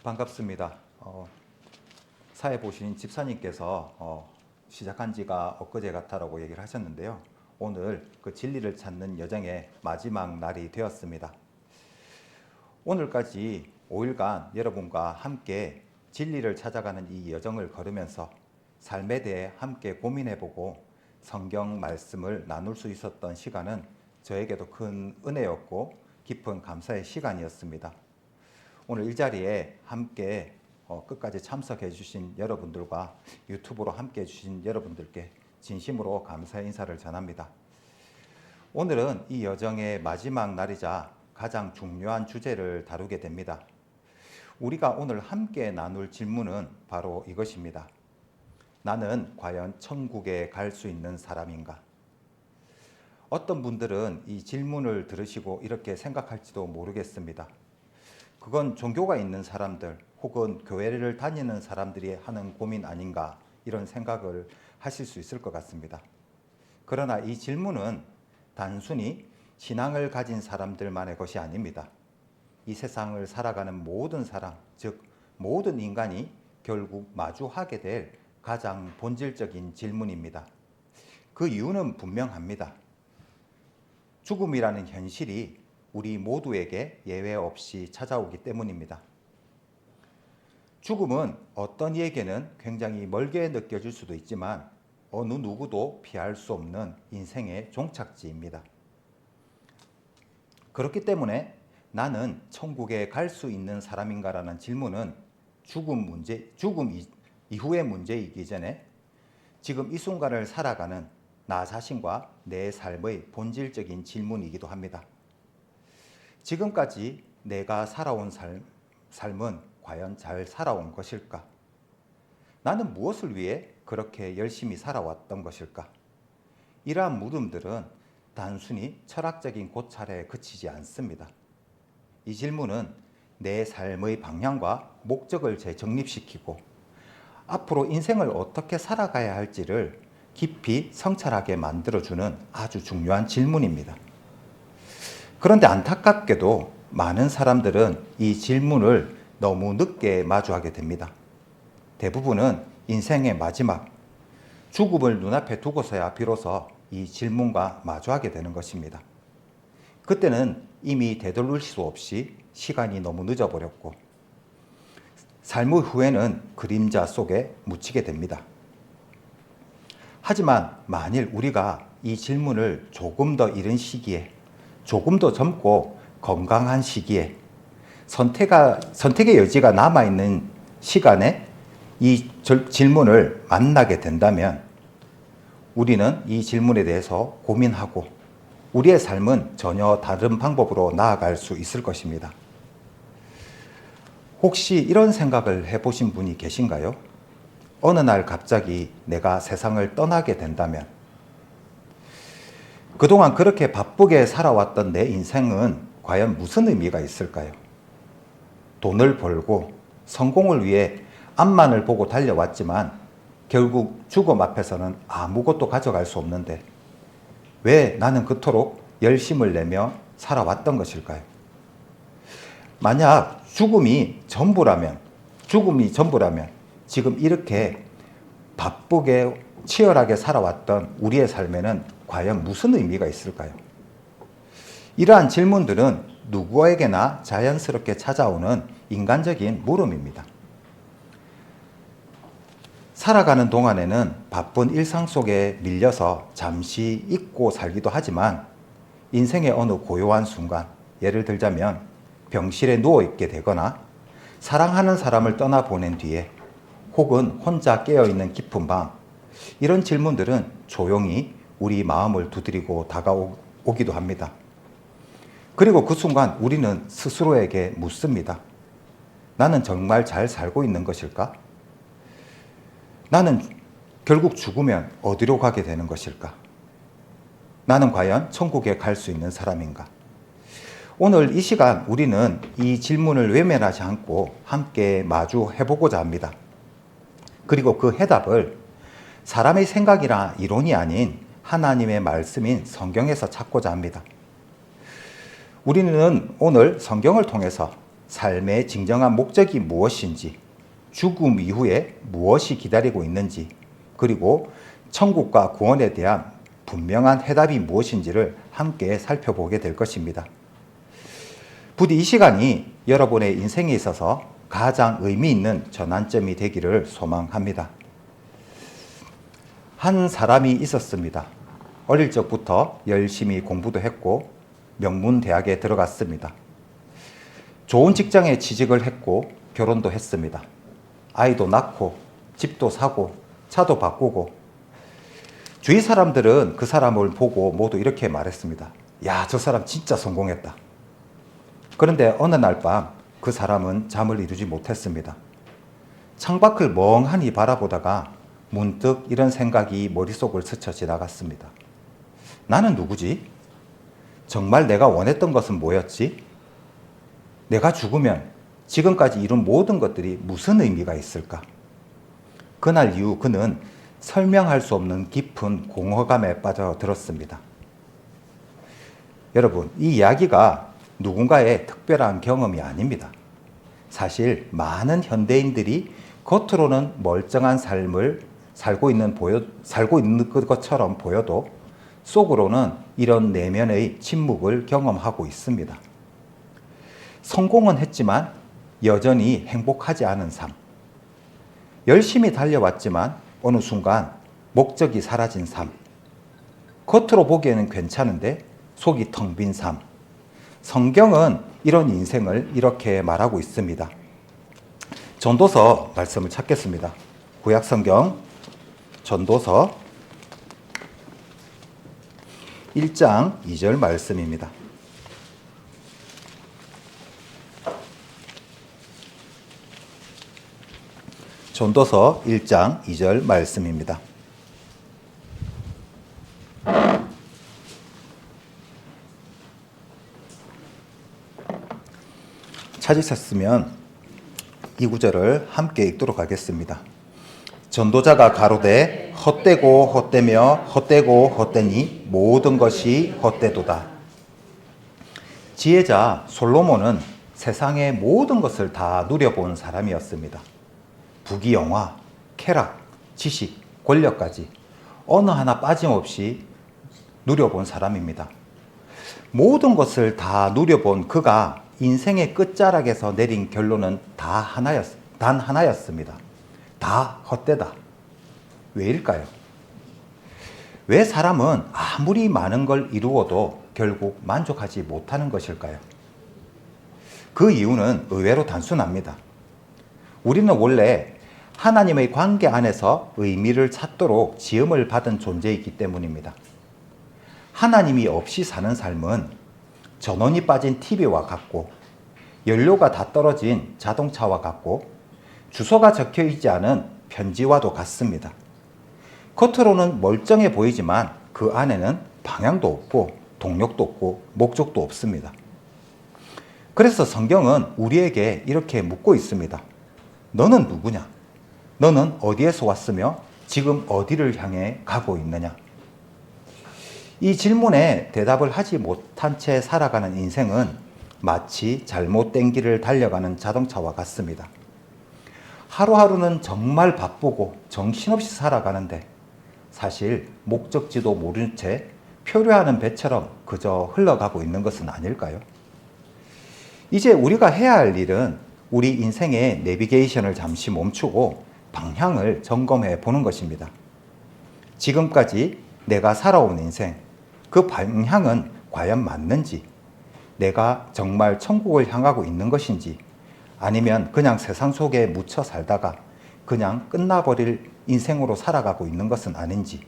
반갑습니다. 사회 보신 집사님께서 시작한 지가 엊그제 같다라고 얘기를 하셨는데요. 오늘 그 진리를 찾는 여정의 마지막 날이 되었습니다. 오늘까지 5일간 여러분과 함께 진리를 찾아가는 이 여정을 걸으면서 삶에 대해 함께 고민해보고 성경 말씀을 나눌 수 있었던 시간은 저에게도 큰 은혜였고 깊은 감사의 시간이었습니다. 오늘 이 자리에 함께 끝까지 참석해 주신 여러분들과 유튜브로 함께 해 주신 여러분들께 진심으로 감사의 인사를 전합니다. 오늘은 이 여정의 마지막 날이자 가장 중요한 주제를 다루게 됩니다. 우리가 오늘 함께 나눌 질문은 바로 이것입니다. 나는 과연 천국에 갈 수 있는 사람인가? 어떤 분들은 이 질문을 들으시고 이렇게 생각할지도 모르겠습니다. 그건 종교가 있는 사람들 혹은 교회를 다니는 사람들이 하는 고민 아닌가, 이런 생각을 하실 수 있을 것 같습니다. 그러나 이 질문은 단순히 신앙을 가진 사람들만의 것이 아닙니다. 이 세상을 살아가는 모든 사람, 즉 모든 인간이 결국 마주하게 될 가장 본질적인 질문입니다. 그 이유는 분명합니다. 죽음이라는 현실이 우리 모두에게 예외 없이 찾아오기 때문입니다. 죽음은 어떤 이에게는 굉장히 멀게 느껴질 수도 있지만 어느 누구도 피할 수 없는 인생의 종착지입니다. 그렇기 때문에 나는 천국에 갈 수 있는 사람인가라는 질문은 죽음 이후의 문제이기 전에 지금 이 순간을 살아가는 나 자신과 내 삶의 본질적인 질문이기도 합니다. 지금까지 내가 살아온 삶은 과연 잘 살아온 것일까? 나는 무엇을 위해 그렇게 열심히 살아왔던 것일까? 이러한 물음들은 단순히 철학적인 고찰에 그치지 않습니다. 이 질문은 내 삶의 방향과 목적을 재정립시키고 앞으로 인생을 어떻게 살아가야 할지를 깊이 성찰하게 만들어주는 아주 중요한 질문입니다. 그런데 안타깝게도 많은 사람들은 이 질문을 너무 늦게 마주하게 됩니다. 대부분은 인생의 마지막, 죽음을 눈앞에 두고서야 비로소 이 질문과 마주하게 되는 것입니다. 그때는 이미 되돌릴 수 없이 시간이 너무 늦어버렸고 삶의 후회는 그림자 속에 묻히게 됩니다. 하지만 만일 우리가 이 질문을 조금 더 이른 시기에, 조금 더 젊고 건강한 시기에 선택의 여지가 남아있는 시간에 이 질문을 만나게 된다면 우리는 이 질문에 대해서 고민하고 우리의 삶은 전혀 다른 방법으로 나아갈 수 있을 것입니다. 혹시 이런 생각을 해보신 분이 계신가요? 어느 날 갑자기 내가 세상을 떠나게 된다면 그동안 그렇게 바쁘게 살아왔던 내 인생은 과연 무슨 의미가 있을까요? 돈을 벌고 성공을 위해 앞만을 보고 달려왔지만 결국 죽음 앞에서는 아무것도 가져갈 수 없는데 왜 나는 그토록 열심을 내며 살아왔던 것일까요? 만약 죽음이 전부라면 지금 이렇게 바쁘게 치열하게 살아왔던 우리의 삶에는 과연 무슨 의미가 있을까요? 이러한 질문들은 누구에게나 자연스럽게 찾아오는 인간적인 물음입니다. 살아가는 동안에는 바쁜 일상 속에 밀려서 잠시 잊고 살기도 하지만 인생의 어느 고요한 순간, 예를 들자면 병실에 누워있게 되거나 사랑하는 사람을 떠나보낸 뒤에 혹은 혼자 깨어있는 깊은 밤, 이런 질문들은 조용히 우리 마음을 두드리고 다가오기도 합니다. 그리고 그 순간 우리는 스스로에게 묻습니다. 나는 정말 잘 살고 있는 것일까? 나는 결국 죽으면 어디로 가게 되는 것일까? 나는 과연 천국에 갈 수 있는 사람인가? 오늘 이 시간 우리는 이 질문을 외면하지 않고 함께 마주해보고자 합니다. 그리고 그 해답을 사람의 생각이나 이론이 아닌 하나님의 말씀인 성경에서 찾고자 합니다. 우리는 오늘 성경을 통해서 삶의 진정한 목적이 무엇인지, 죽음 이후에 무엇이 기다리고 있는지, 그리고 천국과 구원에 대한 분명한 해답이 무엇인지를 함께 살펴보게 될 것입니다. 부디 이 시간이 여러분의 인생에 있어서 가장 의미 있는 전환점이 되기를 소망합니다. 한 사람이 있었습니다. 어릴 적부터 열심히 공부도 했고 명문 대학에 들어갔습니다. 좋은 직장에 취직을 했고 결혼도 했습니다. 아이도 낳고 집도 사고 차도 바꾸고, 주위 사람들은 그 사람을 보고 모두 이렇게 말했습니다. 야, 저 사람 진짜 성공했다. 그런데 어느 날 밤 그 사람은 잠을 이루지 못했습니다. 창밖을 멍하니 바라보다가 문득 이런 생각이 머릿속을 스쳐 지나갔습니다. 나는 누구지? 정말 내가 원했던 것은 뭐였지? 내가 죽으면 지금까지 이룬 모든 것들이 무슨 의미가 있을까? 그날 이후 그는 설명할 수 없는 깊은 공허감에 빠져들었습니다. 여러분, 이 이야기가 누군가의 특별한 경험이 아닙니다. 사실 많은 현대인들이 겉으로는 멀쩡한 삶을 살고 있는 것처럼 보여도 속으로는 이런 내면의 침묵을 경험하고 있습니다. 성공은 했지만 여전히 행복하지 않은 삶. 열심히 달려왔지만 어느 순간 목적이 사라진 삶. 겉으로 보기에는 괜찮은데 속이 텅 빈 삶. 성경은 이런 인생을 이렇게 말하고 있습니다. 전도서 말씀을 찾겠습니다. 구약성경 전도서 1장 2절 말씀입니다. 전도서 1장 2절 말씀입니다. 찾으셨으면 이 구절을 함께 읽도록 하겠습니다. 전도자가 가로되 헛되고 헛되며 헛되고 헛되니 모든 것이 헛되도다. 지혜자 솔로몬은 세상의 모든 것을 다 누려본 사람이었습니다. 부귀영화, 쾌락, 지식, 권력까지 어느 하나 빠짐없이 누려본 사람입니다. 모든 것을 다 누려본 그가 인생의 끝자락에서 내린 결론은 단 하나였습니다. 다 헛되다. 왜일까요? 왜 사람은 아무리 많은 걸 이루어도 결국 만족하지 못하는 것일까요? 그 이유는 의외로 단순합니다. 우리는 원래 하나님의 관계 안에서 의미를 찾도록 지음을 받은 존재이기 때문입니다. 하나님이 없이 사는 삶은 전원이 빠진 TV와 같고 연료가 다 떨어진 자동차와 같고 주소가 적혀 있지 않은 편지와도 같습니다. 겉으로는 멀쩡해 보이지만 그 안에는 방향도 없고 동력도 없고 목적도 없습니다. 그래서 성경은 우리에게 이렇게 묻고 있습니다. 너는 누구냐? 너는 어디에서 왔으며 지금 어디를 향해 가고 있느냐? 이 질문에 대답을 하지 못한 채 살아가는 인생은 마치 잘못된 길을 달려가는 자동차와 같습니다. 하루하루는 정말 바쁘고 정신없이 살아가는데 사실 목적지도 모른 채 표류하는 배처럼 그저 흘러가고 있는 것은 아닐까요? 이제 우리가 해야 할 일은 우리 인생의 내비게이션을 잠시 멈추고 방향을 점검해 보는 것입니다. 지금까지 내가 살아온 인생, 그 방향은 과연 맞는지, 내가 정말 천국을 향하고 있는 것인지, 아니면 그냥 세상 속에 묻혀 살다가 그냥 끝나버릴 인생으로 살아가고 있는 것은 아닌지,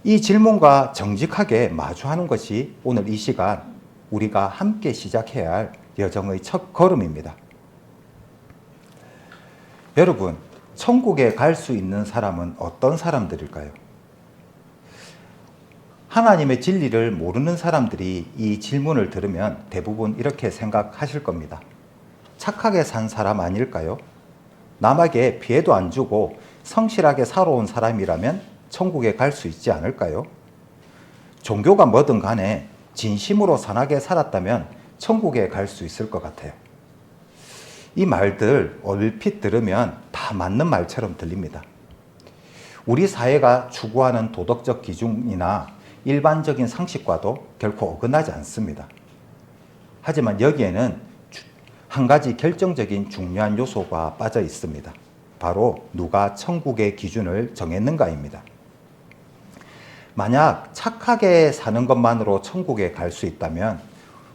이 질문과 정직하게 마주하는 것이 오늘 이 시간 우리가 함께 시작해야 할 여정의 첫 걸음입니다. 여러분, 천국에 갈 수 있는 사람은 어떤 사람들일까요? 하나님의 진리를 모르는 사람들이 이 질문을 들으면 대부분 이렇게 생각하실 겁니다. 착하게 산 사람 아닐까요? 남에게 피해도 안 주고 성실하게 살아온 사람이라면 천국에 갈 수 있지 않을까요? 종교가 뭐든 간에 진심으로 선하게 살았다면 천국에 갈 수 있을 것 같아요. 이 말들 얼핏 들으면 다 맞는 말처럼 들립니다. 우리 사회가 추구하는 도덕적 기준이나 일반적인 상식과도 결코 어긋나지 않습니다. 하지만 여기에는 한 가지 결정적인 중요한 요소가 빠져 있습니다. 바로 누가 천국의 기준을 정했는가입니다. 만약 착하게 사는 것만으로 천국에 갈 수 있다면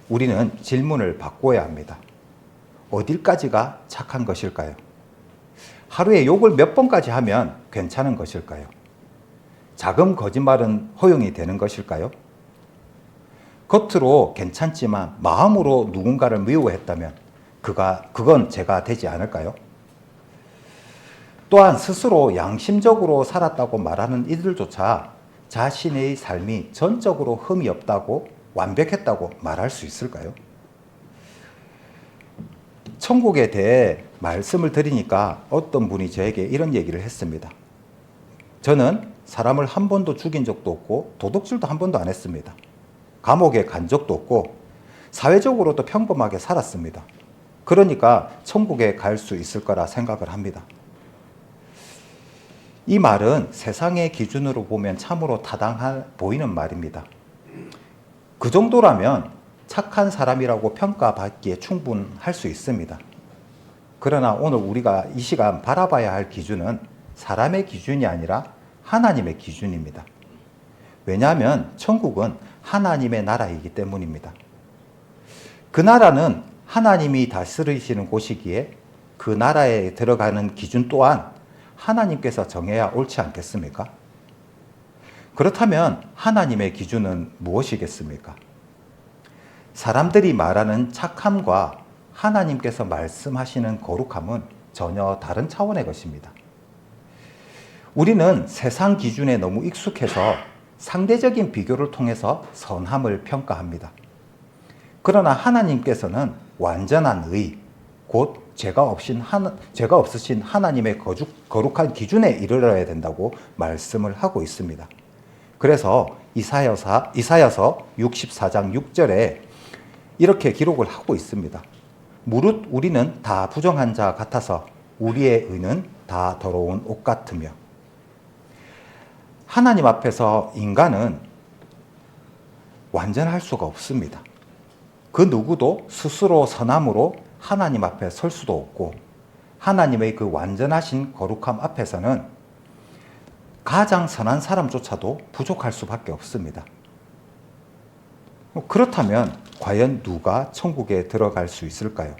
우리는 질문을 바꿔야 합니다. 어딜까지가 착한 것일까요? 하루에 욕을 몇 번까지 하면 괜찮은 것일까요? 작은 거짓말은 허용이 되는 것일까요? 겉으로 괜찮지만 마음으로 누군가를 미워했다면 그건 제가 되지 않을까요? 또한 스스로 양심적으로 살았다고 말하는 이들조차 자신의 삶이 전적으로 흠이 없다고 완벽했다고 말할 수 있을까요? 천국에 대해 말씀을 드리니까 어떤 분이 저에게 이런 얘기를 했습니다. 저는 사람을 한 번도 죽인 적도 없고 도둑질도 한 번도 안 했습니다. 감옥에 간 적도 없고 사회적으로도 평범하게 살았습니다. 그러니까 천국에 갈 수 있을 거라 생각을 합니다. 이 말은 세상의 기준으로 보면 참으로 타당해 보이는 말입니다. 그 정도라면 착한 사람이라고 평가받기에 충분할 수 있습니다. 그러나 오늘 우리가 이 시간 바라봐야 할 기준은 사람의 기준이 아니라 하나님의 기준입니다. 왜냐하면 천국은 하나님의 나라이기 때문입니다. 그 나라는 하나님이 다스리시는 곳이기에 그 나라에 들어가는 기준 또한 하나님께서 정해야 옳지 않겠습니까? 그렇다면 하나님의 기준은 무엇이겠습니까? 사람들이 말하는 착함과 하나님께서 말씀하시는 거룩함은 전혀 다른 차원의 것입니다. 우리는 세상 기준에 너무 익숙해서 상대적인 비교를 통해서 선함을 평가합니다. 그러나 하나님께서는 완전한 의, 곧 죄가 없으신 하나님의 거룩한 기준에 이르러야 된다고 말씀을 하고 있습니다. 그래서 이사야서 64장 6절에 이렇게 기록을 하고 있습니다. 무릇 우리는 다 부정한 자 같아서 우리의 의는 다 더러운 옷 같으며. 하나님 앞에서 인간은 완전할 수가 없습니다. 그 누구도 스스로 선함으로 하나님 앞에 설 수도 없고 하나님의 그 완전하신 거룩함 앞에서는 가장 선한 사람조차도 부족할 수밖에 없습니다. 그렇다면 과연 누가 천국에 들어갈 수 있을까요?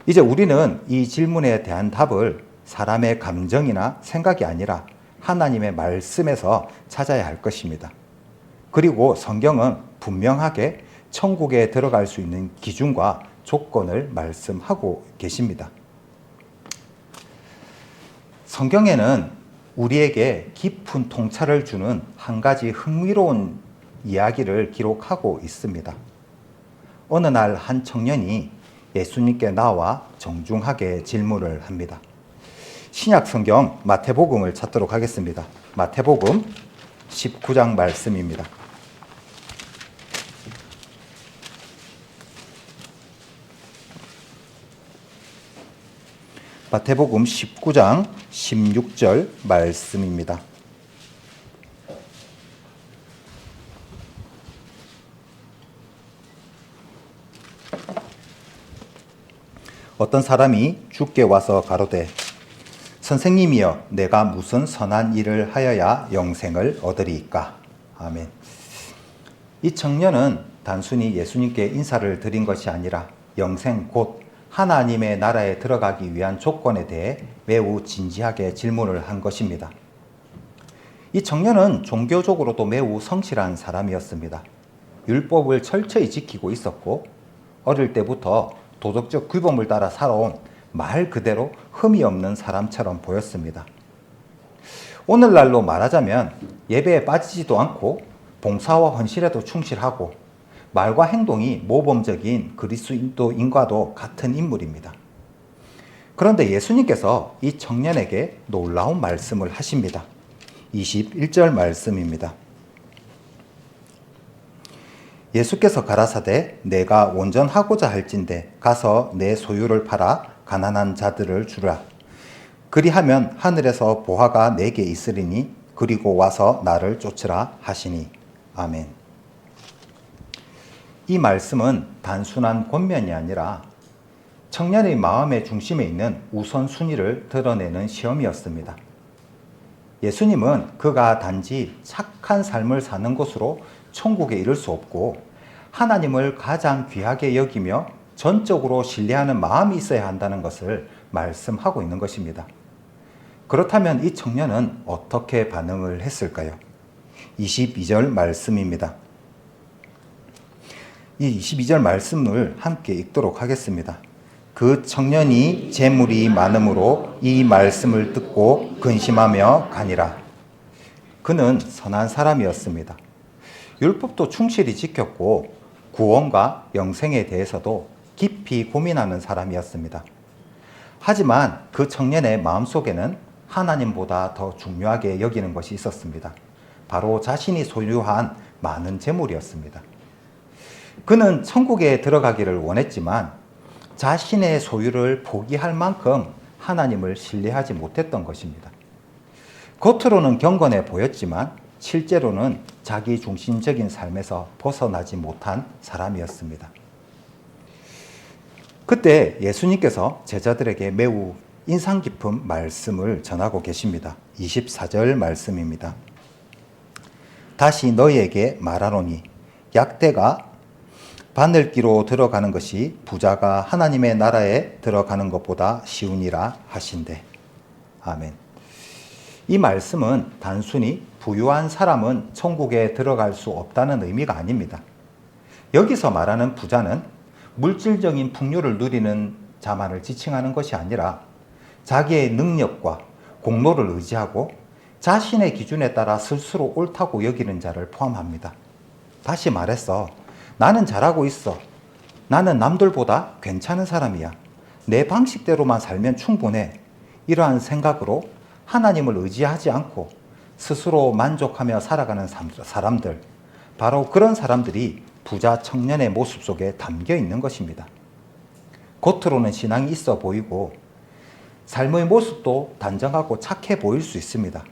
이제 우리는 이 질문에 대한 답을 사람의 감정이나 생각이 아니라 하나님의 말씀에서 찾아야 할 것입니다. 그리고 성경은 분명하게 천국에 들어갈 수 있는 기준과 조건을 말씀하고 계십니다. 성경에는 우리에게 깊은 통찰을 주는 한 가지 흥미로운 이야기를 기록하고 있습니다. 어느 날 한 청년이 예수님께 나와 정중하게 질문을 합니다. 신약 성경 마태복음을 찾도록 하겠습니다. 마태복음 19장 말씀입니다. 마태복음 19장 16절 말씀입니다. 어떤 사람이 주께 와서 가로되 선생님이여 내가 무슨 선한 일을 하여야 영생을 얻으리이까. 아멘. 이 청년은 단순히 예수님께 인사를 드린 것이 아니라 영생 곧 하나님의 나라에 들어가기 위한 조건에 대해 매우 진지하게 질문을 한 것입니다. 이 청년은 종교적으로도 매우 성실한 사람이었습니다. 율법을 철저히 지키고 있었고 어릴 때부터 도덕적 규범을 따라 살아온 말 그대로 흠이 없는 사람처럼 보였습니다. 오늘날로 말하자면 예배에 빠지지도 않고 봉사와 헌신에도 충실하고 말과 행동이 모범적인 그리스도인과도 같은 인물입니다. 그런데 예수님께서 이 청년에게 놀라운 말씀을 하십니다. 21절 말씀입니다. 예수께서 가라사대 내가 온전하고자 할진대 가서 내 소유를 팔아 가난한 자들을 주라. 그리하면 하늘에서 보화가 내게 있으리니 그리고 와서 나를 쫓으라 하시니. 아멘. 이 말씀은 단순한 권면이 아니라 청년의 마음의 중심에 있는 우선순위를 드러내는 시험이었습니다. 예수님은 그가 단지 착한 삶을 사는 것으로 천국에 이를 수 없고 하나님을 가장 귀하게 여기며 전적으로 신뢰하는 마음이 있어야 한다는 것을 말씀하고 있는 것입니다. 그렇다면 이 청년은 어떻게 반응을 했을까요? 22절 말씀입니다. 이 22절 말씀을 함께 읽도록 하겠습니다. 그 청년이 재물이 많음으로 이 말씀을 듣고 근심하며 가니라. 그는 선한 사람이었습니다. 율법도 충실히 지켰고 구원과 영생에 대해서도 깊이 고민하는 사람이었습니다. 하지만 그 청년의 마음속에는 하나님보다 더 중요하게 여기는 것이 있었습니다. 바로 자신이 소유한 많은 재물이었습니다. 그는 천국에 들어가기를 원했지만 자신의 소유를 포기할 만큼 하나님을 신뢰하지 못했던 것입니다. 겉으로는 경건해 보였지만 실제로는 자기 중심적인 삶에서 벗어나지 못한 사람이었습니다. 그때 예수님께서 제자들에게 매우 인상 깊은 말씀을 전하고 계십니다. 24절 말씀입니다. 다시 너희에게 말하노니 약대가 바늘기로 들어가는 것이 부자가 하나님의 나라에 들어가는 것보다 쉬우니라 하신대. 아멘. 이 말씀은 단순히 부유한 사람은 천국에 들어갈 수 없다는 의미가 아닙니다. 여기서 말하는 부자는 물질적인 풍요를 누리는 자만을 지칭하는 것이 아니라 자기의 능력과 공로를 의지하고 자신의 기준에 따라 스스로 옳다고 여기는 자를 포함합니다. 다시 말해서 나는 잘하고 있어. 나는 남들보다 괜찮은 사람이야. 내 방식대로만 살면 충분해. 이러한 생각으로 하나님을 의지하지 않고 스스로 만족하며 살아가는 사람들, 바로 그런 사람들이 부자 청년의 모습 속에 담겨 있는 것입니다. 겉으로는 신앙이 있어 보이고 삶의 모습도 단정하고 착해 보일 수 있습니다.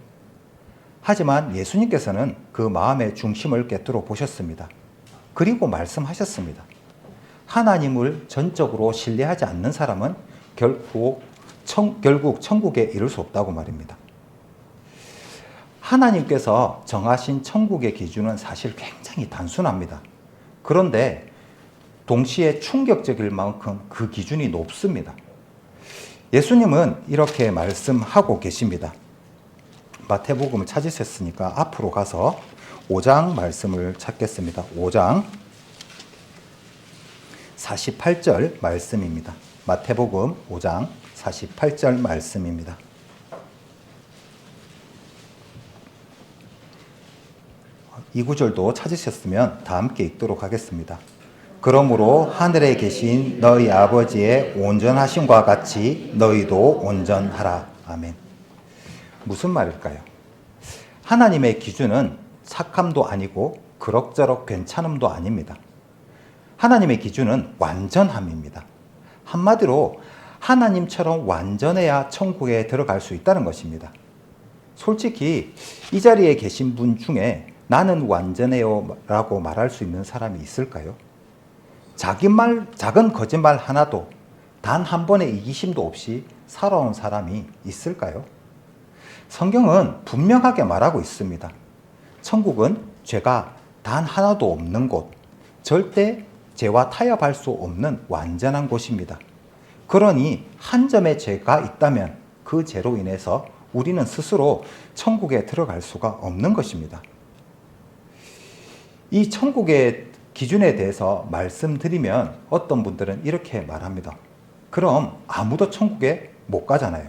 하지만 예수님께서는 그 마음의 중심을 꿰뚫어 보셨습니다. 그리고 말씀하셨습니다. 하나님을 전적으로 신뢰하지 않는 사람은 결국 천국에 이를 수 없다고 말입니다. 하나님께서 정하신 천국의 기준은 사실 굉장히 단순합니다. 그런데 동시에 충격적일 만큼 그 기준이 높습니다. 예수님은 이렇게 말씀하고 계십니다. 마태복음을 찾으셨으니까 앞으로 가서 5장 말씀을 찾겠습니다. 5장 48절 말씀입니다. 마태복음 5장 48절 말씀입니다. 이 구절도 찾으셨으면 다 함께 읽도록 하겠습니다. 그러므로 하늘에 계신 너희 아버지의 온전하심과 같이 너희도 온전하라. 아멘. 무슨 말일까요? 하나님의 기준은 착함도 아니고 그럭저럭 괜찮음도 아닙니다. 하나님의 기준은 완전함입니다. 한마디로 하나님처럼 완전해야 천국에 들어갈 수 있다는 것입니다. 솔직히 이 자리에 계신 분 중에 나는 완전해요 라고 말할 수 있는 사람이 있을까요? 작은 거짓말 하나도 단 한 번의 이기심도 없이 살아온 사람이 있을까요? 성경은 분명하게 말하고 있습니다. 천국은 죄가 단 하나도 없는 곳, 절대 죄와 타협할 수 없는 완전한 곳입니다. 그러니 한 점의 죄가 있다면 그 죄로 인해서 우리는 스스로 천국에 들어갈 수가 없는 것입니다. 이 천국의 기준에 대해서 말씀드리면 어떤 분들은 이렇게 말합니다. 그럼 아무도 천국에 못 가잖아요.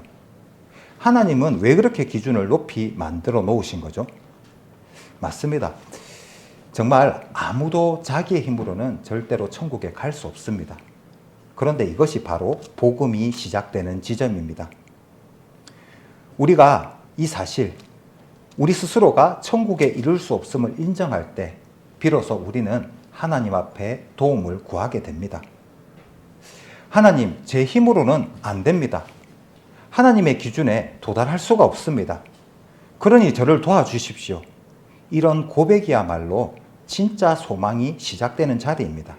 하나님은 왜 그렇게 기준을 높이 만들어 놓으신 거죠? 맞습니다. 정말 아무도 자기의 힘으로는 절대로 천국에 갈 수 없습니다. 그런데 이것이 바로 복음이 시작되는 지점입니다. 우리가 이 사실, 우리 스스로가 천국에 이룰 수 없음을 인정할 때 비로소 우리는 하나님 앞에 도움을 구하게 됩니다. 하나님, 제 힘으로는 안 됩니다. 하나님의 기준에 도달할 수가 없습니다. 그러니 저를 도와주십시오. 이런 고백이야말로 진짜 소망이 시작되는 자리입니다.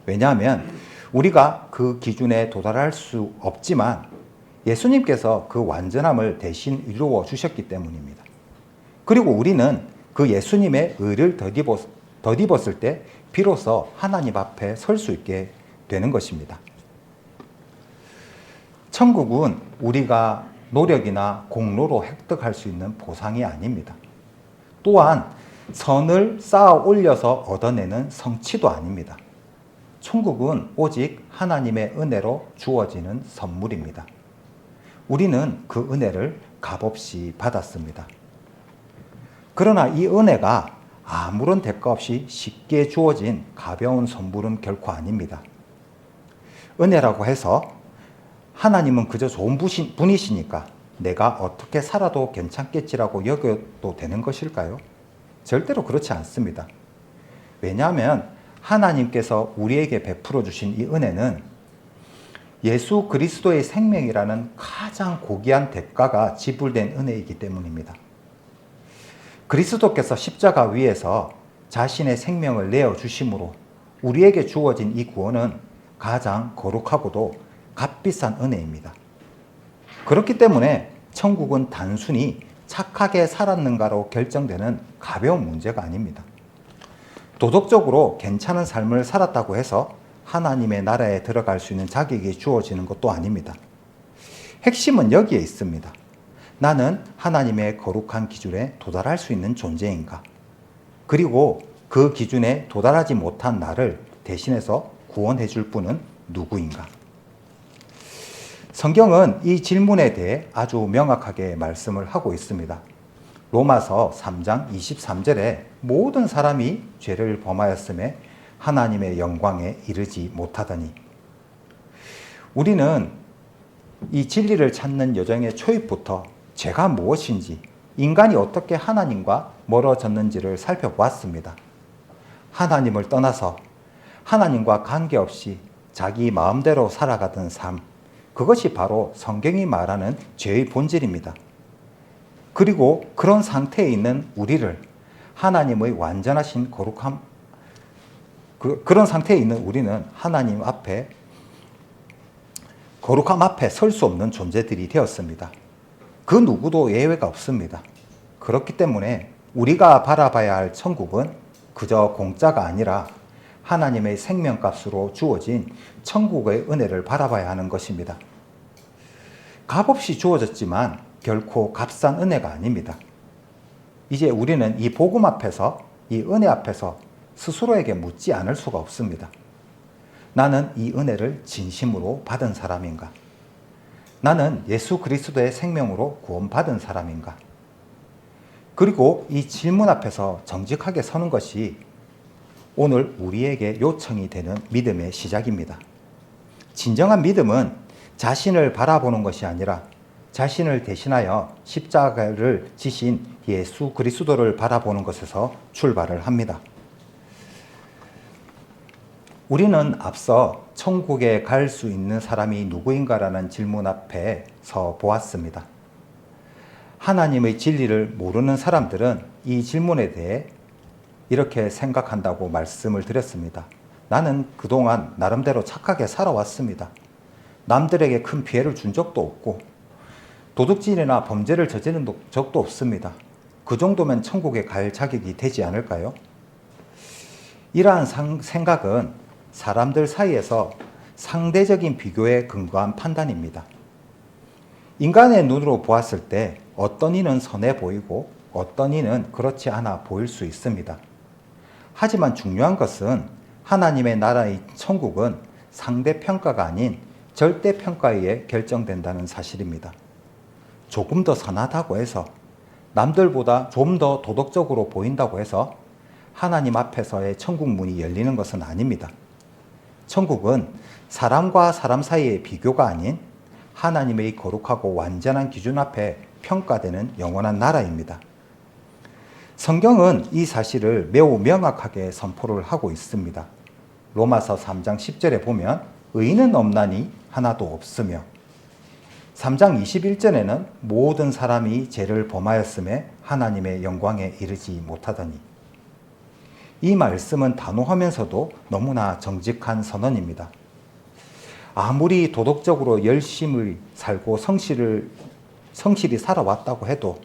왜냐하면 우리가 그 기준에 도달할 수 없지만 예수님께서 그 완전함을 대신 이루어 주셨기 때문입니다. 그리고 우리는 그 예수님의 의를 덧입었을 때 비로소 하나님 앞에 설 수 있게 되는 것입니다. 천국은 우리가 노력이나 공로로 획득할 수 있는 보상이 아닙니다. 또한 선을 쌓아 올려서 얻어내는 성취도 아닙니다. 천국은 오직 하나님의 은혜로 주어지는 선물입니다. 우리는 그 은혜를 값없이 받았습니다. 그러나 이 은혜가 아무런 대가 없이 쉽게 주어진 가벼운 선물은 결코 아닙니다. 은혜라고 해서 하나님은 그저 좋은 분이시니까 내가 어떻게 살아도 괜찮겠지라고 여겨도 되는 것일까요? 절대로 그렇지 않습니다. 왜냐하면 하나님께서 우리에게 베풀어 주신 이 은혜는 예수 그리스도의 생명이라는 가장 고귀한 대가가 지불된 은혜이기 때문입니다. 그리스도께서 십자가 위에서 자신의 생명을 내어 주심으로 우리에게 주어진 이 구원은 가장 거룩하고도 값비싼 은혜입니다. 그렇기 때문에 천국은 단순히 착하게 살았는가로 결정되는 가벼운 문제가 아닙니다. 도덕적으로 괜찮은 삶을 살았다고 해서 하나님의 나라에 들어갈 수 있는 자격이 주어지는 것도 아닙니다. 핵심은 여기에 있습니다. 나는 하나님의 거룩한 기준에 도달할 수 있는 존재인가? 그리고 그 기준에 도달하지 못한 나를 대신해서 구원해 줄 분은 누구인가? 성경은 이 질문에 대해 아주 명확하게 말씀을 하고 있습니다. 로마서 3장 23절에 모든 사람이 죄를 범하였음에 하나님의 영광에 이르지 못하더니, 우리는 이 진리를 찾는 여정의 초입부터 죄가 무엇인지, 인간이 어떻게 하나님과 멀어졌는지를 살펴보았습니다. 하나님을 떠나서 하나님과 관계없이 자기 마음대로 살아가던 삶, 그것이 바로 성경이 말하는 죄의 본질입니다. 그리고 그런 상태에 있는 우리를 하나님의 완전하신 거룩함, 그런 상태에 있는 우리는 하나님 앞에, 거룩함 앞에 설 수 없는 존재들이 되었습니다. 그 누구도 예외가 없습니다. 그렇기 때문에 우리가 바라봐야 할 천국은 그저 공짜가 아니라 하나님의 생명값으로 주어진 천국의 은혜를 바라봐야 하는 것입니다. 값없이 주어졌지만 결코 값싼 은혜가 아닙니다. 이제 우리는 이 복음 앞에서, 이 은혜 앞에서 스스로에게 묻지 않을 수가 없습니다. 나는 이 은혜를 진심으로 받은 사람인가? 나는 예수 그리스도의 생명으로 구원받은 사람인가? 그리고 이 질문 앞에서 정직하게 서는 것이 오늘 우리에게 요청이 되는 믿음의 시작입니다. 진정한 믿음은 자신을 바라보는 것이 아니라 자신을 대신하여 십자가를 지신 예수 그리스도를 바라보는 것에서 출발을 합니다. 우리는 앞서 천국에 갈 수 있는 사람이 누구인가라는 질문 앞에 서 보았습니다. 하나님의 진리를 모르는 사람들은 이 질문에 대해 이렇게 생각한다고 말씀을 드렸습니다. 나는 그동안 나름대로 착하게 살아왔습니다. 남들에게 큰 피해를 준 적도 없고 도둑질이나 범죄를 저지른 적도 없습니다. 그 정도면 천국에 갈 자격이 되지 않을까요? 이러한 생각은 사람들 사이에서 상대적인 비교에 근거한 판단입니다. 인간의 눈으로 보았을 때 어떤 이는 선해 보이고 어떤 이는 그렇지 않아 보일 수 있습니다. 하지만 중요한 것은 하나님의 나라의 천국은 상대평가가 아닌 절대평가에 의해 결정된다는 사실입니다. 조금 더 선하다고 해서, 남들보다 좀 더 도덕적으로 보인다고 해서 하나님 앞에서의 천국 문이 열리는 것은 아닙니다. 천국은 사람과 사람 사이의 비교가 아닌 하나님의 거룩하고 완전한 기준 앞에 평가되는 영원한 나라입니다. 성경은 이 사실을 매우 명확하게 선포를 하고 있습니다. 로마서 3장 10절에 보면 의인은 없나니 하나도 없으며 3장 21절에는 모든 사람이 죄를 범하였음에 하나님의 영광에 이르지 못하더니 이 말씀은 단호하면서도 너무나 정직한 선언입니다. 아무리 도덕적으로 열심히 살고 성실히 살아왔다고 해도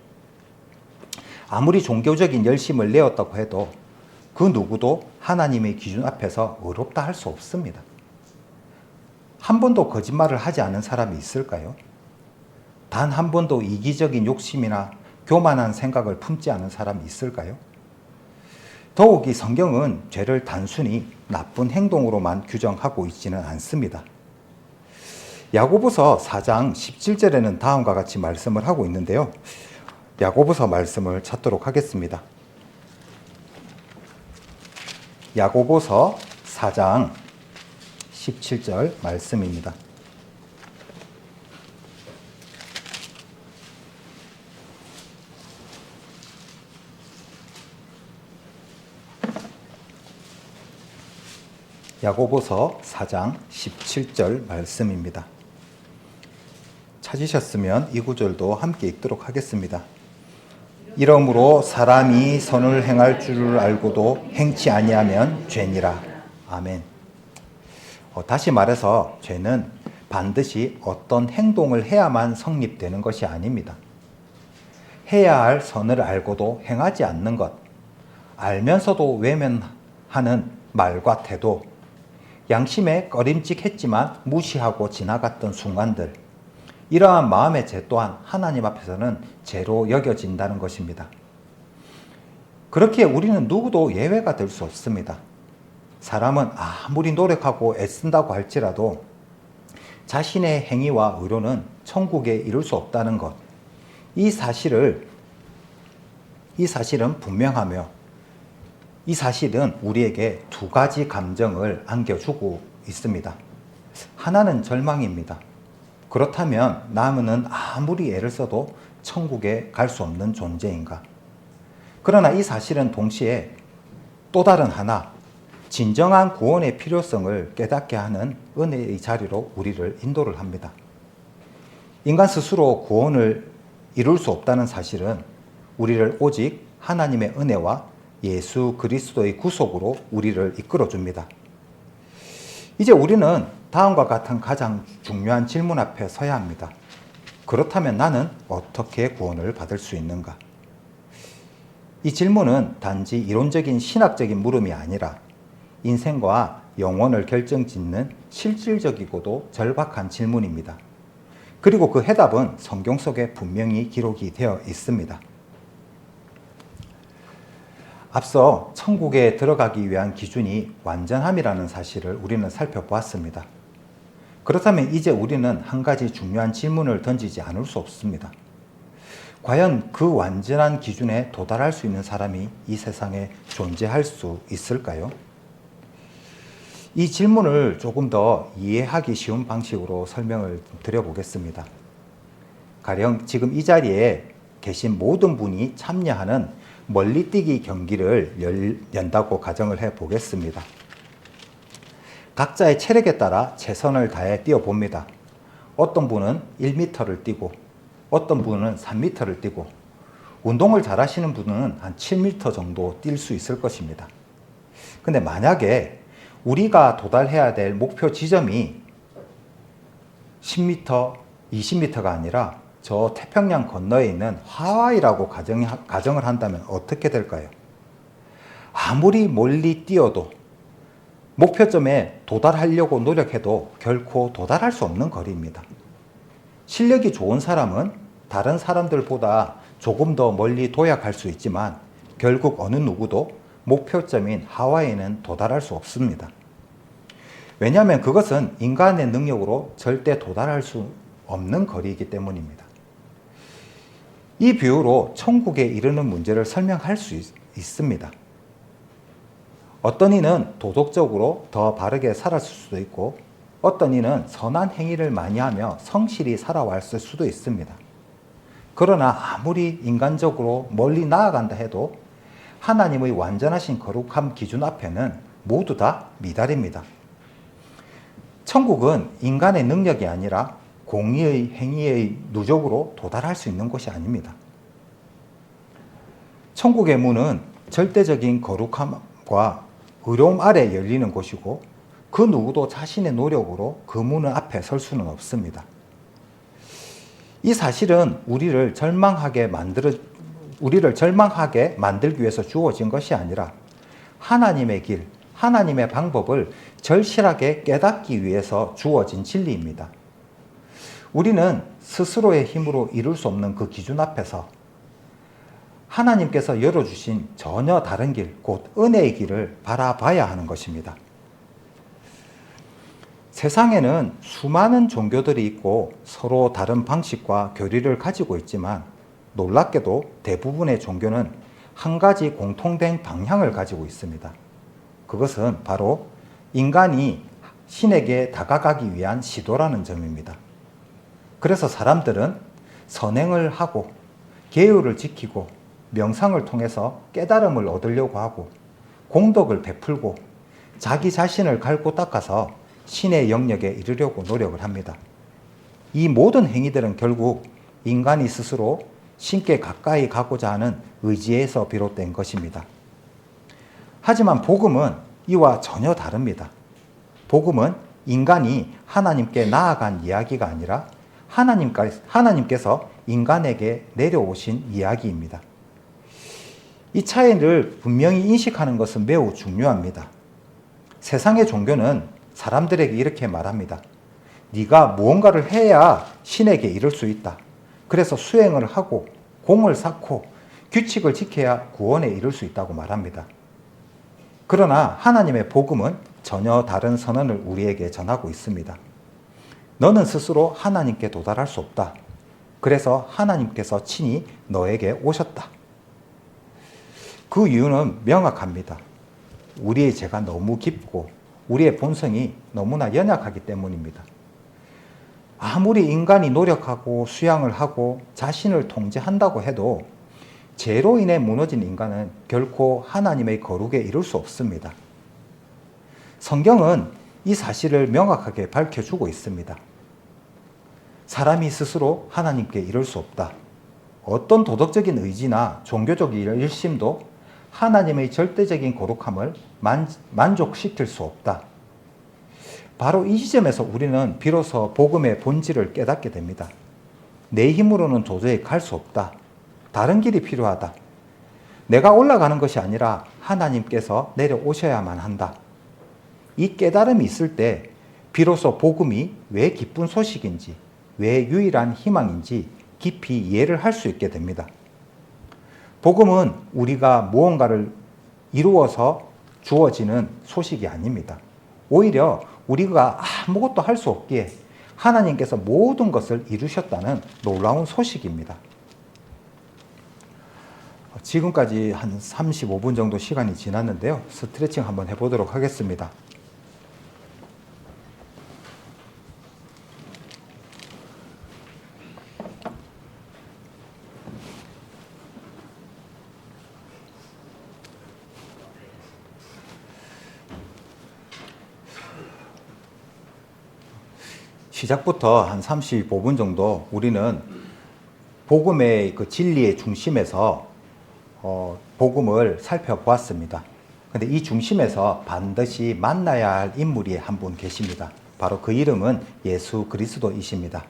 아무리 종교적인 열심을 내었다고 해도 그 누구도 하나님의 기준 앞에서 의롭다 할 수 없습니다. 한 번도 거짓말을 하지 않은 사람이 있을까요? 단 한 번도 이기적인 욕심이나 교만한 생각을 품지 않은 사람이 있을까요? 더욱이 성경은 죄를 단순히 나쁜 행동으로만 규정하고 있지는 않습니다. 야고보서 4장 17절에는 다음과 같이 말씀을 하고 있는데요. 야고보서 말씀을 찾도록 하겠습니다. 야고보서 4장 17절 말씀입니다. 야고보서 4장 17절 말씀입니다. 찾으셨으면 이 구절도 함께 읽도록 하겠습니다. 이러므로 사람이 선을 행할 줄을 알고도 행치 아니하면 죄니라. 아멘. 다시 말해서 죄는 반드시 어떤 행동을 해야만 성립되는 것이 아닙니다. 해야 할 선을 알고도 행하지 않는 것, 알면서도 외면하는 말과 태도, 양심에 꺼림칙했지만 무시하고 지나갔던 순간들, 이러한 마음의 죄 또한 하나님 앞에서는 죄로 여겨진다는 것입니다. 그렇게 우리는 누구도 예외가 될 수 없습니다. 사람은 아무리 노력하고 애쓴다고 할지라도 자신의 행위와 의로는 천국에 이룰 수 없다는 것, 이 사실은 분명하며 이 사실은 우리에게 두 가지 감정을 안겨주고 있습니다. 하나는 절망입니다. 그렇다면 나무는 아무리 애를 써도 천국에 갈 수 없는 존재인가? 그러나 이 사실은 동시에 또 다른 하나, 진정한 구원의 필요성을 깨닫게 하는 은혜의 자리로 우리를 인도를 합니다. 인간 스스로 구원을 이룰 수 없다는 사실은 우리를 오직 하나님의 은혜와 예수 그리스도의 구속으로 우리를 이끌어줍니다. 이제 우리는 다음과 같은 가장 중요한 질문 앞에 서야 합니다. 그렇다면 나는 어떻게 구원을 받을 수 있는가? 이 질문은 단지 이론적인 신학적인 물음이 아니라 인생과 영혼을 결정짓는 실질적이고도 절박한 질문입니다. 그리고 그 해답은 성경 속에 분명히 기록이 되어 있습니다. 앞서 천국에 들어가기 위한 기준이 완전함이라는 사실을 우리는 살펴보았습니다. 그렇다면 이제 우리는 한 가지 중요한 질문을 던지지 않을 수 없습니다. 과연 그 완전한 기준에 도달할 수 있는 사람이 이 세상에 존재할 수 있을까요? 이 질문을 조금 더 이해하기 쉬운 방식으로 설명을 드려보겠습니다. 가령 지금 이 자리에 계신 모든 분이 참여하는 멀리뛰기 경기를 연다고 가정을 해보겠습니다. 각자의 체력에 따라 최선을 다해 뛰어봅니다. 어떤 분은 1m를 뛰고 어떤 분은 3m를 뛰고 운동을 잘하시는 분은 한 7m 정도 뛸 수 있을 것입니다. 근데 만약에 우리가 도달해야 될 목표 지점이 10m, 20m가 아니라 저 태평양 건너에 있는 하와이라고 가정을 한다면 어떻게 될까요? 아무리 멀리 뛰어도 목표점에 도달하려고 노력해도 결코 도달할 수 없는 거리입니다. 실력이 좋은 사람은 다른 사람들보다 조금 더 멀리 도약할 수 있지만 결국 어느 누구도 목표점인 하와이에는 도달할 수 없습니다. 왜냐하면 그것은 인간의 능력으로 절대 도달할 수 없는 거리이기 때문입니다. 이 비유로 천국에 이르는 문제를 설명할 수 있습니다. 어떤 이는 도덕적으로 더 바르게 살았을 수도 있고 어떤 이는 선한 행위를 많이 하며 성실히 살아왔을 수도 있습니다. 그러나 아무리 인간적으로 멀리 나아간다 해도 하나님의 완전하신 거룩함 기준 앞에는 모두 다 미달입니다. 천국은 인간의 능력이 아니라 공의의 행위의 누적으로 도달할 수 있는 곳이 아닙니다. 천국의 문은 절대적인 거룩함과 의로움 아래 열리는 곳이고 그 누구도 자신의 노력으로 그 문 앞에 설 수는 없습니다. 이 사실은 우리를 절망하게 만들기 위해서 주어진 것이 아니라 하나님의 길, 하나님의 방법을 절실하게 깨닫기 위해서 주어진 진리입니다. 우리는 스스로의 힘으로 이룰 수 없는 그 기준 앞에서 하나님께서 열어주신 전혀 다른 길, 곧 은혜의 길을 바라봐야 하는 것입니다. 세상에는 수많은 종교들이 있고 서로 다른 방식과 교리를 가지고 있지만 놀랍게도 대부분의 종교는 한 가지 공통된 방향을 가지고 있습니다. 그것은 바로 인간이 신에게 다가가기 위한 시도라는 점입니다. 그래서 사람들은 선행을 하고 계율을 지키고 명상을 통해서 깨달음을 얻으려고 하고 공덕을 베풀고 자기 자신을 갈고 닦아서 신의 영역에 이르려고 노력을 합니다. 이 모든 행위들은 결국 인간이 스스로 신께 가까이 가고자 하는 의지에서 비롯된 것입니다. 하지만 복음은 이와 전혀 다릅니다. 복음은 인간이 하나님께 나아간 이야기가 아니라 하나님께서 인간에게 내려오신 이야기입니다. 이 차이를 분명히 인식하는 것은 매우 중요합니다. 세상의 종교는 사람들에게 이렇게 말합니다. 네가 무언가를 해야 신에게 이를 수 있다. 그래서 수행을 하고 공을 쌓고 규칙을 지켜야 구원에 이를 수 있다고 말합니다. 그러나 하나님의 복음은 전혀 다른 선언을 우리에게 전하고 있습니다. 너는 스스로 하나님께 도달할 수 없다. 그래서 하나님께서 친히 너에게 오셨다. 그 이유는 명확합니다. 우리의 죄가 너무 깊고 우리의 본성이 너무나 연약하기 때문입니다. 아무리 인간이 노력하고 수양을 하고 자신을 통제한다고 해도 죄로 인해 무너진 인간은 결코 하나님의 거룩에 이룰 수 없습니다. 성경은 이 사실을 명확하게 밝혀주고 있습니다. 사람이 스스로 하나님께 이룰 수 없다. 어떤 도덕적인 의지나 종교적 열심도 하나님의 절대적인 거룩함을 만족시킬 수 없다. 바로 이 지점에서 우리는 비로소 복음의 본질을 깨닫게 됩니다. 내 힘으로는 도저히 갈 수 없다. 다른 길이 필요하다. 내가 올라가는 것이 아니라 하나님께서 내려오셔야만 한다. 이 깨달음이 있을 때 비로소 복음이 왜 기쁜 소식인지, 왜 유일한 희망인지 깊이 이해를 할 수 있게 됩니다. 복음은 우리가 무언가를 이루어서 주어지는 소식이 아닙니다. 오히려 우리가 아무것도 할 수 없기에 하나님께서 모든 것을 이루셨다는 놀라운 소식입니다. 지금까지 한 35분 정도 시간이 지났는데요. 스트레칭 한번 해보도록 하겠습니다. 시작부터 한 35분 정도 우리는 복음의 그 진리의 중심에서 복음을 살펴보았습니다. 근데 이 중심에서 반드시 만나야 할 인물이 한 분 계십니다. 바로 그 이름은 예수 그리스도이십니다.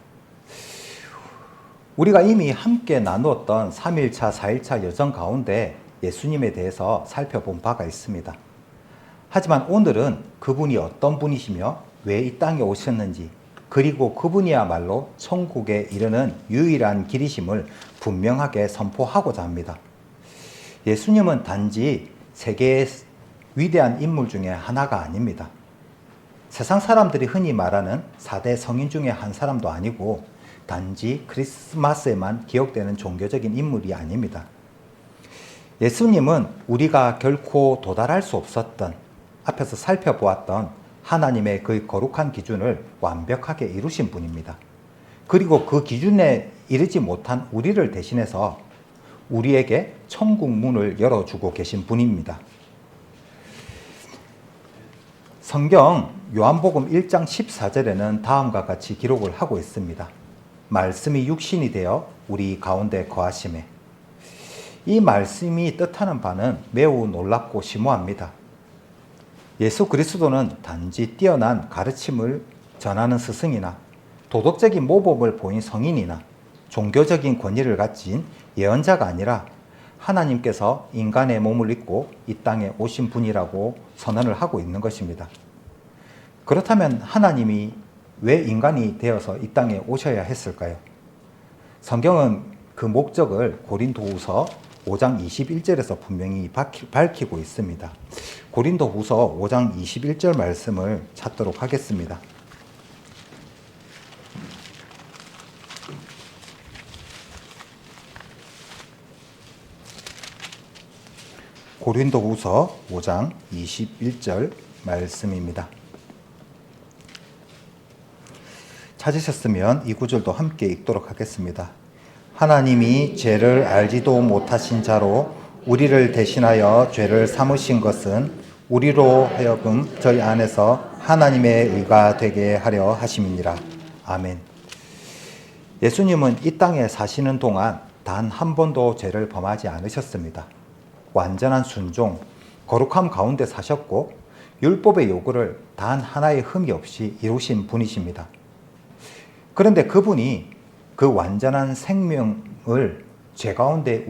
우리가 이미 함께 나누었던 3일차, 4일차 여정 가운데 예수님에 대해서 살펴본 바가 있습니다. 하지만 오늘은 그분이 어떤 분이시며 왜 이 땅에 오셨는지, 그리고 그분이야말로 천국에 이르는 유일한 길이심을 분명하게 선포하고자 합니다. 예수님은 단지 세계의 위대한 인물 중에 하나가 아닙니다. 세상 사람들이 흔히 말하는 4대 성인 중에 한 사람도 아니고 단지 크리스마스에만 기억되는 종교적인 인물이 아닙니다. 예수님은 우리가 결코 도달할 수 없었던, 앞에서 살펴보았던 하나님의 그 거룩한 기준을 완벽하게 이루신 분입니다. 그리고 그 기준에 이르지 못한 우리를 대신해서 우리에게 천국 문을 열어주고 계신 분입니다. 성경 요한복음 1장 14절에는 다음과 같이 기록을 하고 있습니다. 말씀이 육신이 되어 우리 가운데 거하심에. 이 말씀이 뜻하는 바는 매우 놀랍고 심오합니다. 예수 그리스도는 단지 뛰어난 가르침을 전하는 스승이나 도덕적인 모범을 보인 성인이나 종교적인 권위를 가진 예언자가 아니라 하나님께서 인간의 몸을 입고 이 땅에 오신 분이라고 선언을 하고 있는 것입니다. 그렇다면 하나님이 왜 인간이 되어서 이 땅에 오셔야 했을까요? 성경은 그 목적을 고린도후서 5장 21절에서 분명히 밝히고 있습니다. 고린도후서 5장 21절 말씀을 찾도록 하겠습니다. 고린도후서 5장 21절 말씀입니다. 찾으셨으면 이 구절도 함께 읽도록 하겠습니다. 하나님이 죄를 알지도 못하신 자로 우리를 대신하여 죄를 삼으신 것은 우리로 하여금 저희 안에서 하나님의 의가 되게 하려 하심이니라. 아멘. 예수님은 이 땅에 사시는 동안 단 한 번도 죄를 범하지 않으셨습니다. 완전한 순종, 거룩함 가운데 사셨고 율법의 요구를 단 하나의 흠이 없이 이루신 분이십니다. 그런데 그분이 그 완전한 생명을 죄 가운데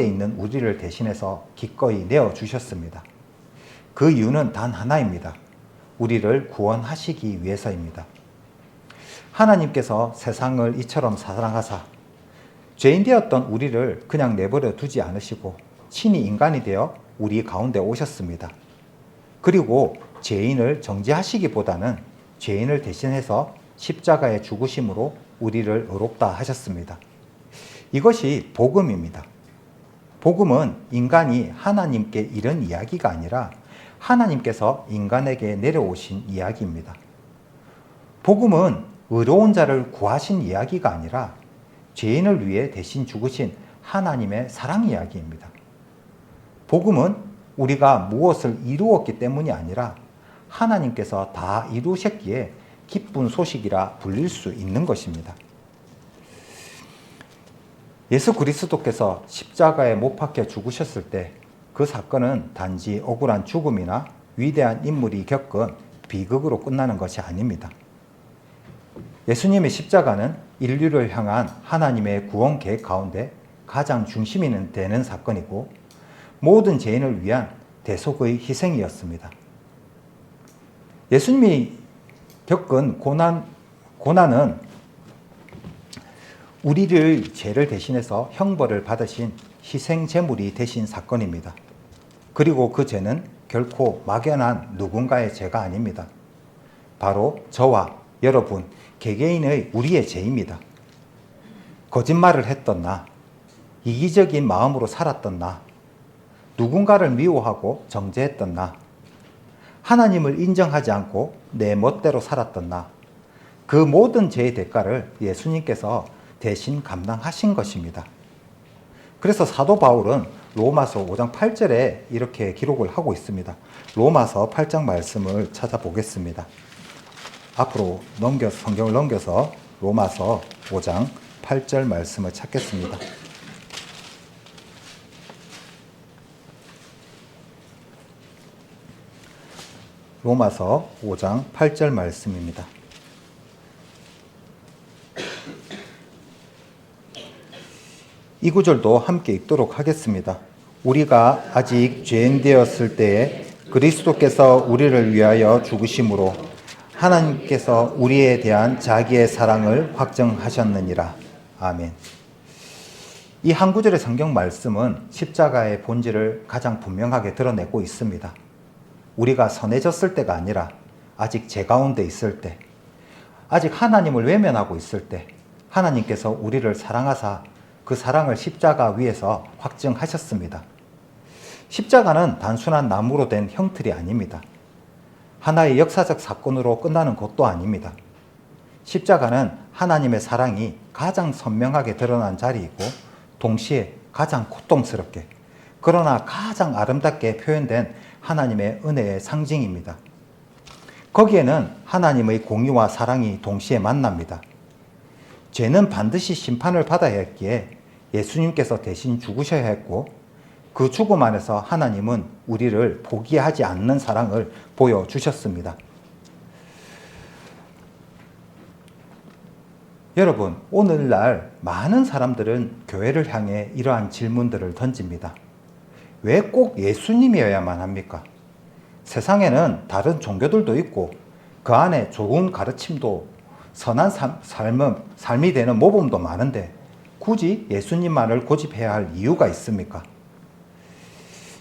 있는 우리를 대신해서 기꺼이 내어주셨습니다. 그 이유는 단 하나입니다. 우리를 구원하시기 위해서입니다. 하나님께서 세상을 이처럼 사랑하사 죄인 되었던 우리를 그냥 내버려 두지 않으시고 친히 인간이 되어 우리 가운데 오셨습니다. 그리고 죄인을 정죄하시기보다는 죄인을 대신해서 십자가의 죽으심으로 우리를 의롭다 하셨습니다. 이것이 복음입니다. 복음은 인간이 하나님께 이른 이야기가 아니라 하나님께서 인간에게 내려오신 이야기입니다. 복음은 의로운 자를 구하신 이야기가 아니라 죄인을 위해 대신 죽으신 하나님의 사랑 이야기입니다. 복음은 우리가 무엇을 이루었기 때문이 아니라 하나님께서 다 이루셨기에 기쁜 소식이라 불릴 수 있는 것입니다. 예수 그리스도께서 십자가에 못 박혀 죽으셨을 때 그 사건은 단지 억울한 죽음이나 위대한 인물이 겪은 비극으로 끝나는 것이 아닙니다. 예수님의 십자가는 인류를 향한 하나님의 구원 계획 가운데 가장 중심이 되는 사건이고 모든 죄인을 위한 대속의 희생이었습니다. 예수님이 겪은 고난은 우리를 죄를 대신해서 형벌을 받으신 희생 제물이 되신 사건입니다. 그리고 그 죄는 결코 막연한 누군가의 죄가 아닙니다. 바로 저와 여러분 개개인의 우리의 죄입니다. 거짓말을 했던 나, 이기적인 마음으로 살았던 나, 누군가를 미워하고 정죄했던 나, 하나님을 인정하지 않고 내 멋대로 살았던 나, 그 모든 죄의 대가를 예수님께서 대신 감당하신 것입니다. 그래서 사도 바울은 로마서 5장 8절에 이렇게 기록을 하고 있습니다. 로마서 8장 말씀을 찾아보겠습니다. 앞으로 성경을 넘겨서 로마서 5장 8절 말씀을 찾겠습니다. 로마서 5장 8절 말씀입니다. 이 구절도 함께 읽도록 하겠습니다. 우리가 아직 죄인 되었을 때에 그리스도께서 우리를 위하여 죽으심으로 하나님께서 우리에 대한 자기의 사랑을 확정하셨느니라. 아멘. 이 한 구절의 성경 말씀은 십자가의 본질을 가장 분명하게 드러내고 있습니다. 우리가 선해졌을 때가 아니라 아직 죄 가운데 있을 때, 아직 하나님을 외면하고 있을 때 하나님께서 우리를 사랑하사 그 사랑을 십자가 위에서 확증하셨습니다. 십자가는 단순한 나무로 된 형틀이 아닙니다. 하나의 역사적 사건으로 끝나는 것도 아닙니다. 십자가는 하나님의 사랑이 가장 선명하게 드러난 자리이고 동시에 가장 고통스럽게, 그러나 가장 아름답게 표현된 하나님의 은혜의 상징입니다. 거기에는 하나님의 공의와 사랑이 동시에 만납니다. 죄는 반드시 심판을 받아야 했기에 예수님께서 대신 죽으셔야 했고, 그 죽음 안에서 하나님은 우리를 포기하지 않는 사랑을 보여주셨습니다. 여러분, 오늘날 많은 사람들은 교회를 향해 이러한 질문들을 던집니다. 왜 꼭 예수님이어야만 합니까? 세상에는 다른 종교들도 있고 그 안에 좋은 가르침도 선한 삶이 되는 모범도 많은데 굳이 예수님만을 고집해야 할 이유가 있습니까?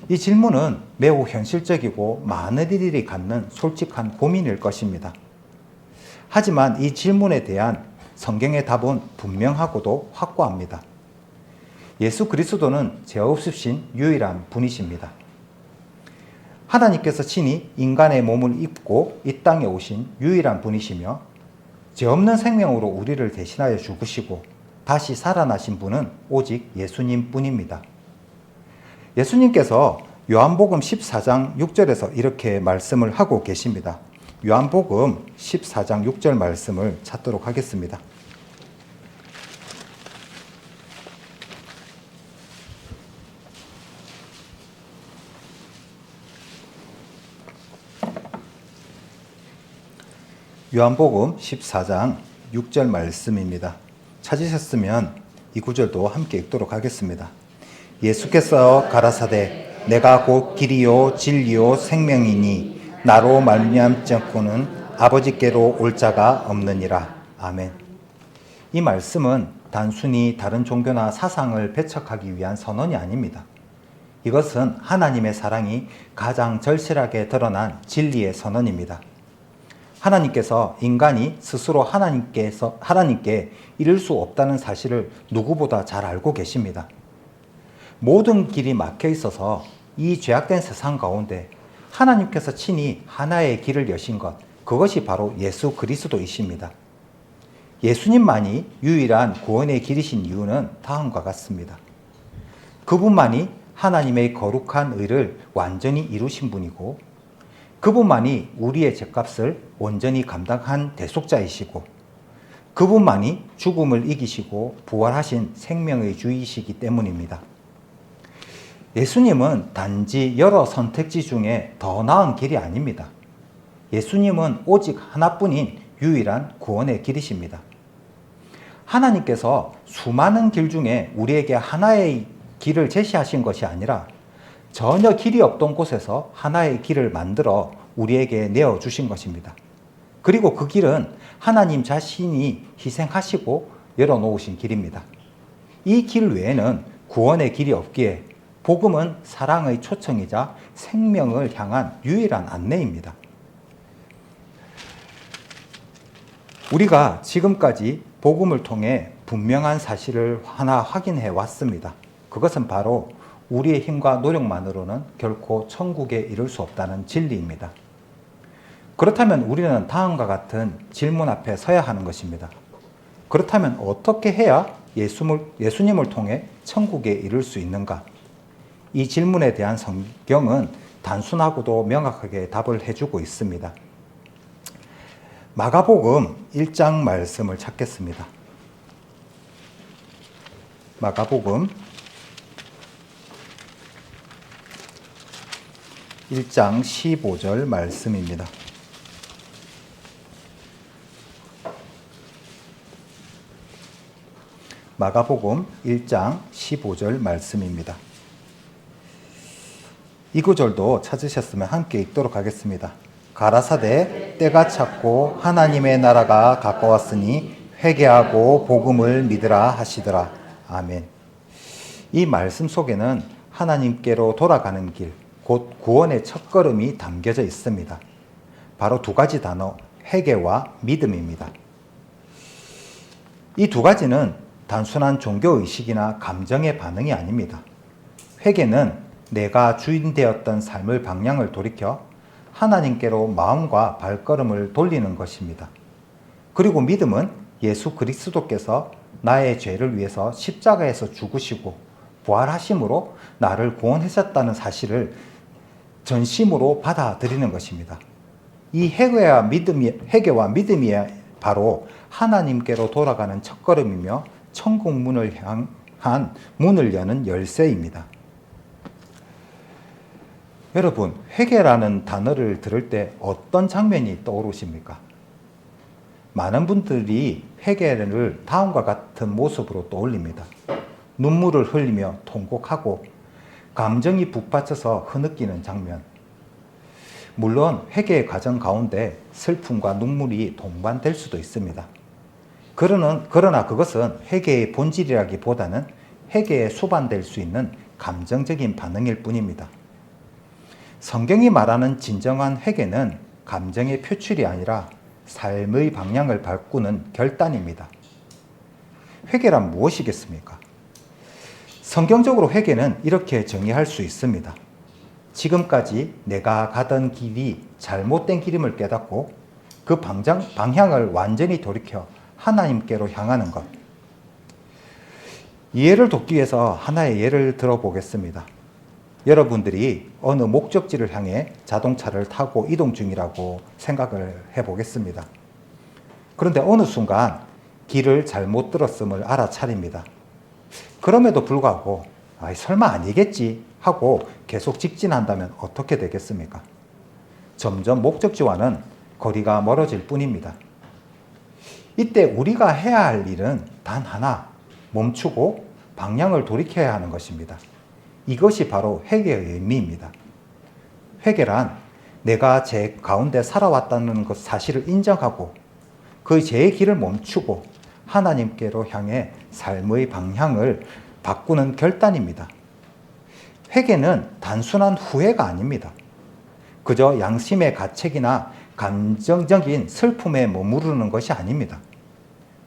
이 질문은 매우 현실적이고 많은 이들이 갖는 솔직한 고민일 것입니다. 하지만 이 질문에 대한 성경의 답은 분명하고도 확고합니다. 예수 그리스도는 죄 없으신 유일한 분이십니다. 하나님께서 친히 인간의 몸을 입고 이 땅에 오신 유일한 분이시며 죄 없는 생명으로 우리를 대신하여 죽으시고 다시 살아나신 분은 오직 예수님 뿐입니다. 예수님께서 요한복음 14장 6절에서 이렇게 말씀을 하고 계십니다. 요한복음 14장 6절 말씀을 찾도록 하겠습니다. 요한복음 14장 6절 말씀입니다. 찾으셨으면 이 구절도 함께 읽도록 하겠습니다. 예수께서 가라사대 내가 곧 길이요 진리요 생명이니 나로 말미암지 않고는 아버지께로 올 자가 없느니라. 아멘. 이 말씀은 단순히 다른 종교나 사상을 배척하기 위한 선언이 아닙니다. 이것은 하나님의 사랑이 가장 절실하게 드러난 진리의 선언입니다. 하나님께서 인간이 스스로 하나님께 이를 수 없다는 사실을 누구보다 잘 알고 계십니다. 모든 길이 막혀 있어서 이 죄악된 세상 가운데 하나님께서 친히 하나의 길을 여신 것, 그것이 바로 예수 그리스도이십니다. 예수님만이 유일한 구원의 길이신 이유는 다음과 같습니다. 그분만이 하나님의 거룩한 의를 완전히 이루신 분이고, 그분만이 우리의 죄값을 온전히 감당한 대속자이시고, 그분만이 죽음을 이기시고 부활하신 생명의 주이시기 때문입니다. 예수님은 단지 여러 선택지 중에 더 나은 길이 아닙니다. 예수님은 오직 하나뿐인 유일한 구원의 길이십니다. 하나님께서 수많은 길 중에 우리에게 하나의 길을 제시하신 것이 아니라 전혀 길이 없던 곳에서 하나의 길을 만들어 우리에게 내어주신 것입니다. 그리고 그 길은 하나님 자신이 희생하시고 열어놓으신 길입니다. 이 길 외에는 구원의 길이 없기에 복음은 사랑의 초청이자 생명을 향한 유일한 안내입니다. 우리가 지금까지 복음을 통해 분명한 사실을 하나 확인해 왔습니다. 그것은 바로 우리의 힘과 노력만으로는 결코 천국에 이를 수 없다는 진리입니다. 그렇다면 우리는 다음과 같은 질문 앞에 서야 하는 것입니다. 그렇다면 어떻게 해야 예수님을 통해 천국에 이를 수 있는가? 이 질문에 대한 성경은 단순하고도 명확하게 답을 해주고 있습니다. 마가복음 1장 말씀을 찾겠습니다. 마가복음 1장 15절 말씀입니다. 마가복음 1장 15절 말씀입니다. 이 구절도 찾으셨으면 함께 읽도록 하겠습니다. 가라사대 때가 찼고 하나님의 나라가 가까웠으니 회개하고 복음을 믿으라 하시더라. 아멘. 이 말씀 속에는 하나님께로 돌아가는 길, 곧 구원의 첫걸음이 담겨져 있습니다. 바로 두 가지 단어, 회개와 믿음입니다. 이 두 가지는 단순한 종교의식이나 감정의 반응이 아닙니다. 회개는 내가 주인 되었던 삶의 방향을 돌이켜 하나님께로 마음과 발걸음을 돌리는 것입니다. 그리고 믿음은 예수 그리스도께서 나의 죄를 위해서 십자가에서 죽으시고 부활하심으로 나를 구원하셨다는 사실을 전심으로 받아들이는 것입니다. 이 회개와 믿음이 바로 하나님께로 돌아가는 첫걸음이며 천국 문을 향한 문을 여는 열쇠입니다. 여러분, 회개라는 단어를 들을 때 어떤 장면이 떠오르십니까? 많은 분들이 회개를 다음과 같은 모습으로 떠올립니다. 눈물을 흘리며 통곡하고 감정이 북받쳐서 흐느끼는 장면. 물론 회개의 과정 가운데 슬픔과 눈물이 동반될 수도 있습니다. 그러나 그것은 회개의 본질이라기보다는 회개에 수반될 수 있는 감정적인 반응일 뿐입니다. 성경이 말하는 진정한 회개는 감정의 표출이 아니라 삶의 방향을 바꾸는 결단입니다. 회개란 무엇이겠습니까? 성경적으로 회개는 이렇게 정의할 수 있습니다. 지금까지 내가 가던 길이 잘못된 길임을 깨닫고 그 방향을 완전히 돌이켜 하나님께로 향하는 것. 이해를 돕기 위해서 하나의 예를 들어보겠습니다. 여러분들이 어느 목적지를 향해 자동차를 타고 이동 중이라고 생각을 해보겠습니다. 그런데 어느 순간 길을 잘못 들었음을 알아차립니다. 그럼에도 불구하고 설마 아니겠지 하고 계속 직진한다면 어떻게 되겠습니까? 점점 목적지와는 거리가 멀어질 뿐입니다. 이때 우리가 해야 할 일은 단 하나, 멈추고 방향을 돌이켜야 하는 것입니다. 이것이 바로 회개의 의미입니다. 회개란 내가 제 가운데 살아왔다는 것 사실을 인정하고 그 제 길을 멈추고 하나님께로 향해 삶의 방향을 바꾸는 결단입니다. 회개는 단순한 후회가 아닙니다. 그저 양심의 가책이나 감정적인 슬픔에 머무르는 것이 아닙니다.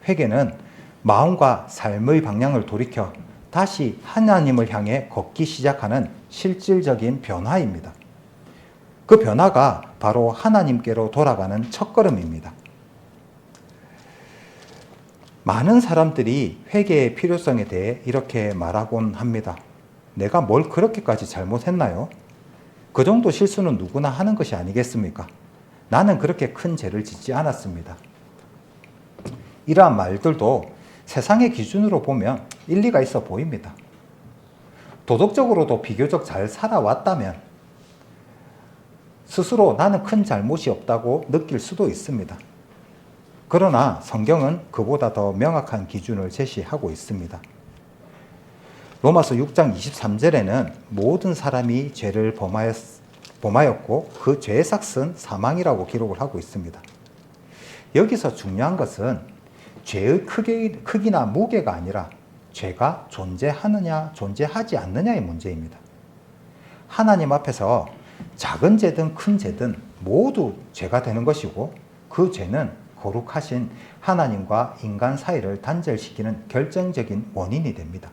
회개는 마음과 삶의 방향을 돌이켜 다시 하나님을 향해 걷기 시작하는 실질적인 변화입니다. 그 변화가 바로 하나님께로 돌아가는 첫걸음입니다. 많은 사람들이 회개의 필요성에 대해 이렇게 말하곤 합니다. 내가 뭘 그렇게까지 잘못했나요? 그 정도 실수는 누구나 하는 것이 아니겠습니까? 나는 그렇게 큰 죄를 짓지 않았습니다. 이러한 말들도 세상의 기준으로 보면 일리가 있어 보입니다. 도덕적으로도 비교적 잘 살아왔다면 스스로 나는 큰 잘못이 없다고 느낄 수도 있습니다. 그러나 성경은 그보다 더 명확한 기준을 제시하고 있습니다. 로마서 6장 23절에는 모든 사람이 죄를 범하였고 그 죄의 삭은 사망이라고 기록을 하고 있습니다. 여기서 중요한 것은 죄의 크기나 무게가 아니라 죄가 존재하느냐 존재하지 않느냐의 문제입니다. 하나님 앞에서 작은 죄든 큰 죄든 모두 죄가 되는 것이고 그 죄는 거룩하신 하나님과 인간 사이를 단절시키는 결정적인 원인이 됩니다.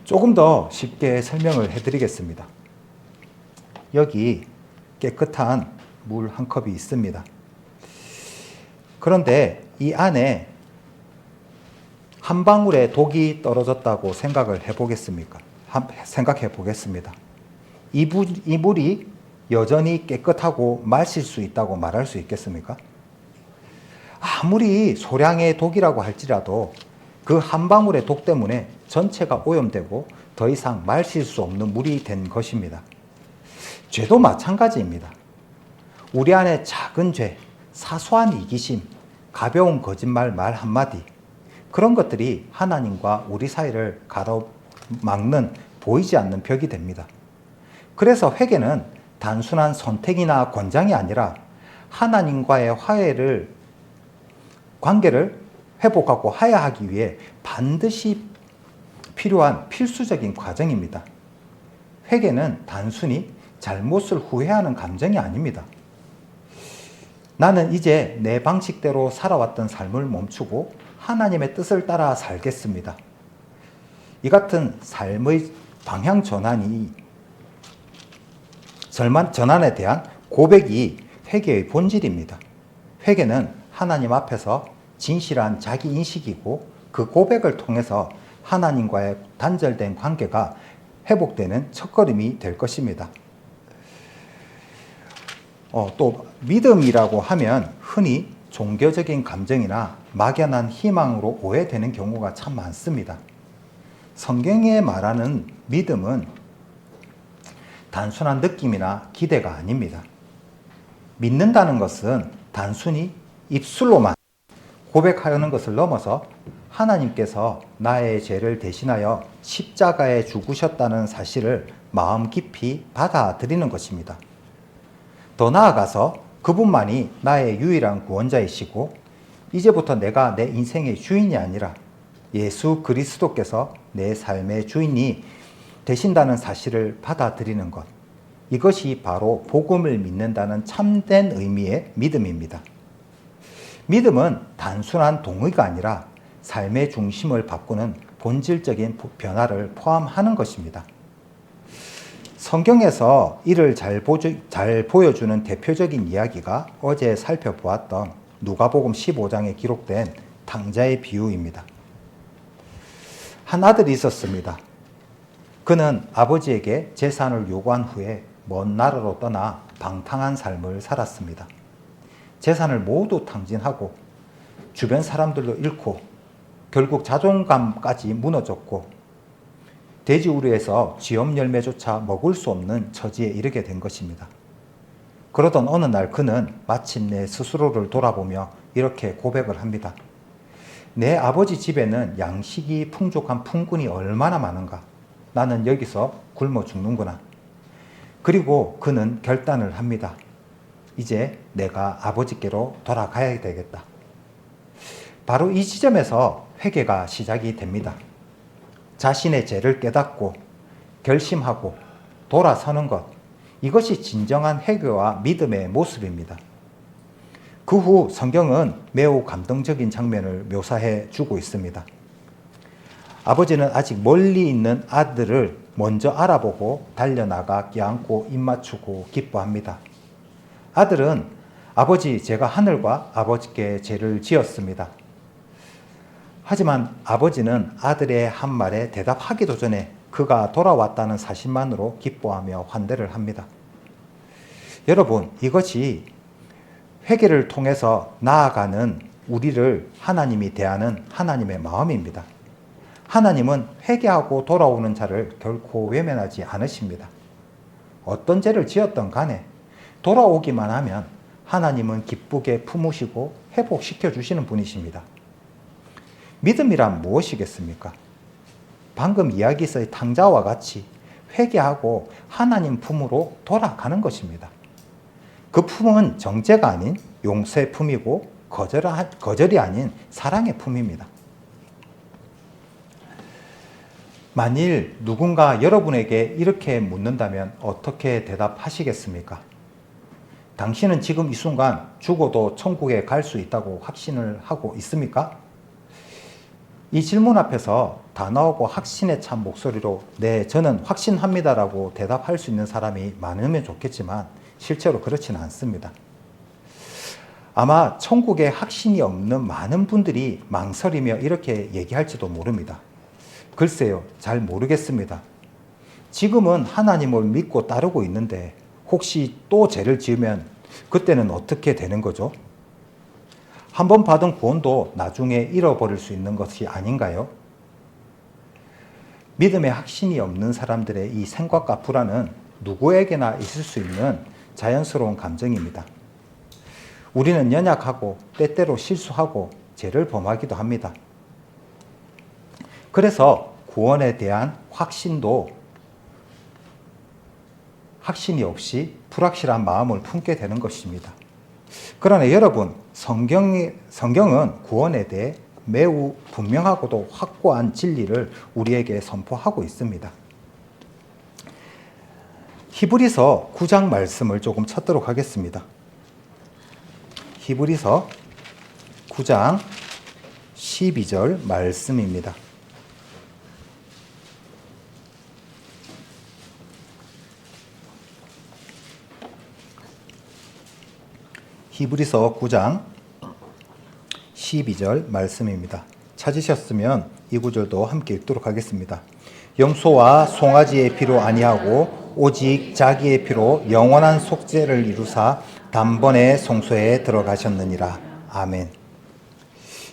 조금 더 쉽게 설명을 해드리겠습니다. 여기 깨끗한 물 한 컵이 있습니다. 그런데 이 안에 한 방울의 독이 떨어졌다고 생각해 보겠습니다. 이 물이 여전히 깨끗하고 마실 수 있다고 말할 수 있겠습니까? 아무리 소량의 독이라고 할지라도 그 한 방울의 독 때문에 전체가 오염되고 더 이상 마실 수 없는 물이 된 것입니다. 죄도 마찬가지입니다. 우리 안에 작은 죄, 사소한 이기심, 가벼운 거짓말 말 한마디, 그런 것들이 하나님과 우리 사이를 가로막는 보이지 않는 벽이 됩니다. 그래서 회개는 단순한 선택이나 권장이 아니라 하나님과의 관계를 회복하고 화해하기 위해 반드시 필요한 필수적인 과정입니다. 회개는 단순히 잘못을 후회하는 감정이 아닙니다. 나는 이제 내 방식대로 살아왔던 삶을 멈추고 하나님의 뜻을 따라 살겠습니다. 이 같은 삶의 방향 전환에 대한 고백이 회개의 본질입니다. 회개는 하나님 앞에서 진실한 자기 인식이고 그 고백을 통해서 하나님과의 단절된 관계가 회복되는 첫걸음이 될 것입니다. 또 믿음이라고 하면 흔히 종교적인 감정이나 막연한 희망으로 오해되는 경우가 참 많습니다. 성경에 말하는 믿음은 단순한 느낌이나 기대가 아닙니다. 믿는다는 것은 단순히 입술로만 고백하려는 것을 넘어서 하나님께서 나의 죄를 대신하여 십자가에 죽으셨다는 사실을 마음 깊이 받아들이는 것입니다. 더 나아가서 그분만이 나의 유일한 구원자이시고 이제부터 내가 내 인생의 주인이 아니라 예수 그리스도께서 내 삶의 주인이 되신다는 사실을 받아들이는 것. 이것이 바로 복음을 믿는다는 참된 의미의 믿음입니다. 믿음은 단순한 동의가 아니라 삶의 중심을 바꾸는 본질적인 변화를 포함하는 것입니다. 성경에서 이를 잘 보여주는 대표적인 이야기가 어제 살펴보았던 누가복음 15장에 기록된 탕자의 비유입니다. 한 아들이 있었습니다. 그는 아버지에게 재산을 요구한 후에 먼 나라로 떠나 방탕한 삶을 살았습니다. 재산을 모두 탕진하고 주변 사람들도 잃고 결국 자존감까지 무너졌고 돼지우리에서 쥐염 열매조차 먹을 수 없는 처지에 이르게 된 것입니다. 그러던 어느 날 그는 마침내 스스로를 돌아보며 이렇게 고백을 합니다. 내 아버지 집에는 양식이 풍족한 품꾼이 얼마나 많은가. 나는 여기서 굶어 죽는구나. 그리고 그는 결단을 합니다. 이제 내가 아버지께로 돌아가야 되겠다. 바로 이 지점에서 회개가 시작이 됩니다. 자신의 죄를 깨닫고 결심하고 돌아서는 것, 이것이 진정한 회개와 믿음의 모습입니다. 그 후 성경은 매우 감동적인 장면을 묘사해 주고 있습니다. 아버지는 아직 멀리 있는 아들을 먼저 알아보고 달려나가 껴안고 입맞추고 기뻐합니다. 아들은 아버지, 제가 하늘과 아버지께 죄를 지었습니다. 하지만 아버지는 아들의 한 말에 대답하기도 전에 그가 돌아왔다는 사실만으로 기뻐하며 환대를 합니다. 여러분, 이것이 회개를 통해서 나아가는 우리를 하나님이 대하는 하나님의 마음입니다. 하나님은 회개하고 돌아오는 자를 결코 외면하지 않으십니다. 어떤 죄를 지었던 간에 돌아오기만 하면 하나님은 기쁘게 품으시고 회복시켜 주시는 분이십니다. 믿음이란 무엇이겠습니까? 방금 이야기에서의 탕자와 같이 회개하고 하나님 품으로 돌아가는 것입니다. 그 품은 정죄가 아닌 용서의 품이고 거절이 아닌 사랑의 품입니다. 만일 누군가 여러분에게 이렇게 묻는다면 어떻게 대답하시겠습니까? 당신은 지금 이 순간 죽어도 천국에 갈 수 있다고 확신을 하고 있습니까? 이 질문 앞에서 단호하고 확신에 찬 목소리로 네, 저는 확신합니다라고 대답할 수 있는 사람이 많으면 좋겠지만 실제로 그렇지는 않습니다. 아마 천국에 확신이 없는 많은 분들이 망설이며 이렇게 얘기할지도 모릅니다. 글쎄요, 잘 모르겠습니다. 지금은 하나님을 믿고 따르고 있는데 혹시 또 죄를 지으면 그때는 어떻게 되는 거죠? 한번 받은 구원도 나중에 잃어버릴 수 있는 것이 아닌가요? 믿음의 확신이 없는 사람들의 이 생각과 불안은 누구에게나 있을 수 있는 자연스러운 감정입니다. 우리는 연약하고 때때로 실수하고 죄를 범하기도 합니다. 그래서 구원에 대한 확신이 없이 불확실한 마음을 품게 되는 것입니다. 그러나 여러분, 성경은 구원에 대해 매우 분명하고도 확고한 진리를 우리에게 선포하고 있습니다. 히브리서 9장 말씀을 조금 찾도록 하겠습니다. 히브리서 9장 12절 말씀입니다. 히브리서 9장 12절 말씀입니다. 찾으셨으면 이 구절도 함께 읽도록 하겠습니다. 염소와 송아지의 피로 아니하고 오직 자기의 피로 영원한 속죄를 이루사 단번에 성소에 들어가셨느니라. 아멘.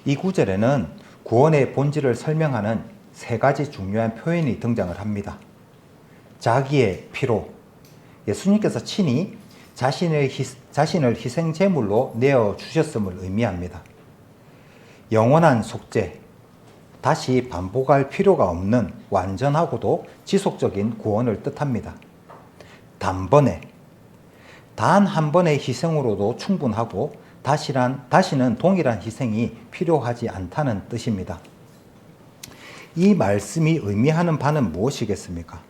이 구절에는 구원의 본질을 설명하는 세 가지 중요한 표현이 등장을 합니다. 자기의 피로, 예수님께서 친히 자신을 희생 제물로 내어 주셨음을 의미합니다. 영원한 속죄, 다시 반복할 필요가 없는 완전하고도 지속적인 구원을 뜻합니다. 단번에, 단 한 번의 희생으로도 충분하고 다시는 동일한 희생이 필요하지 않다는 뜻입니다. 이 말씀이 의미하는 바는 무엇이겠습니까?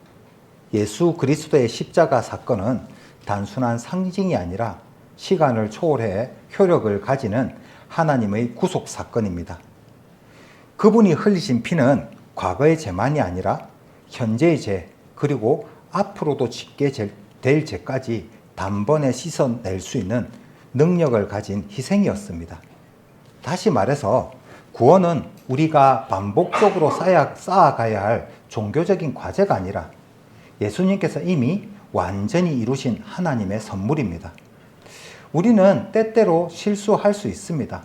예수 그리스도의 십자가 사건은 단순한 상징이 아니라 시간을 초월해 효력을 가지는 하나님의 구속 사건입니다. 그분이 흘리신 피는 과거의 죄만이 아니라 현재의 죄, 그리고 앞으로도 짓게 될 죄까지 단번에 씻어낼 수 있는 능력을 가진 희생이었습니다. 다시 말해서 구원은 우리가 반복적으로 쌓아가야 할 종교적인 과제가 아니라 예수님께서 이미 완전히 이루신 하나님의 선물입니다. 우리는 때때로 실수할 수 있습니다.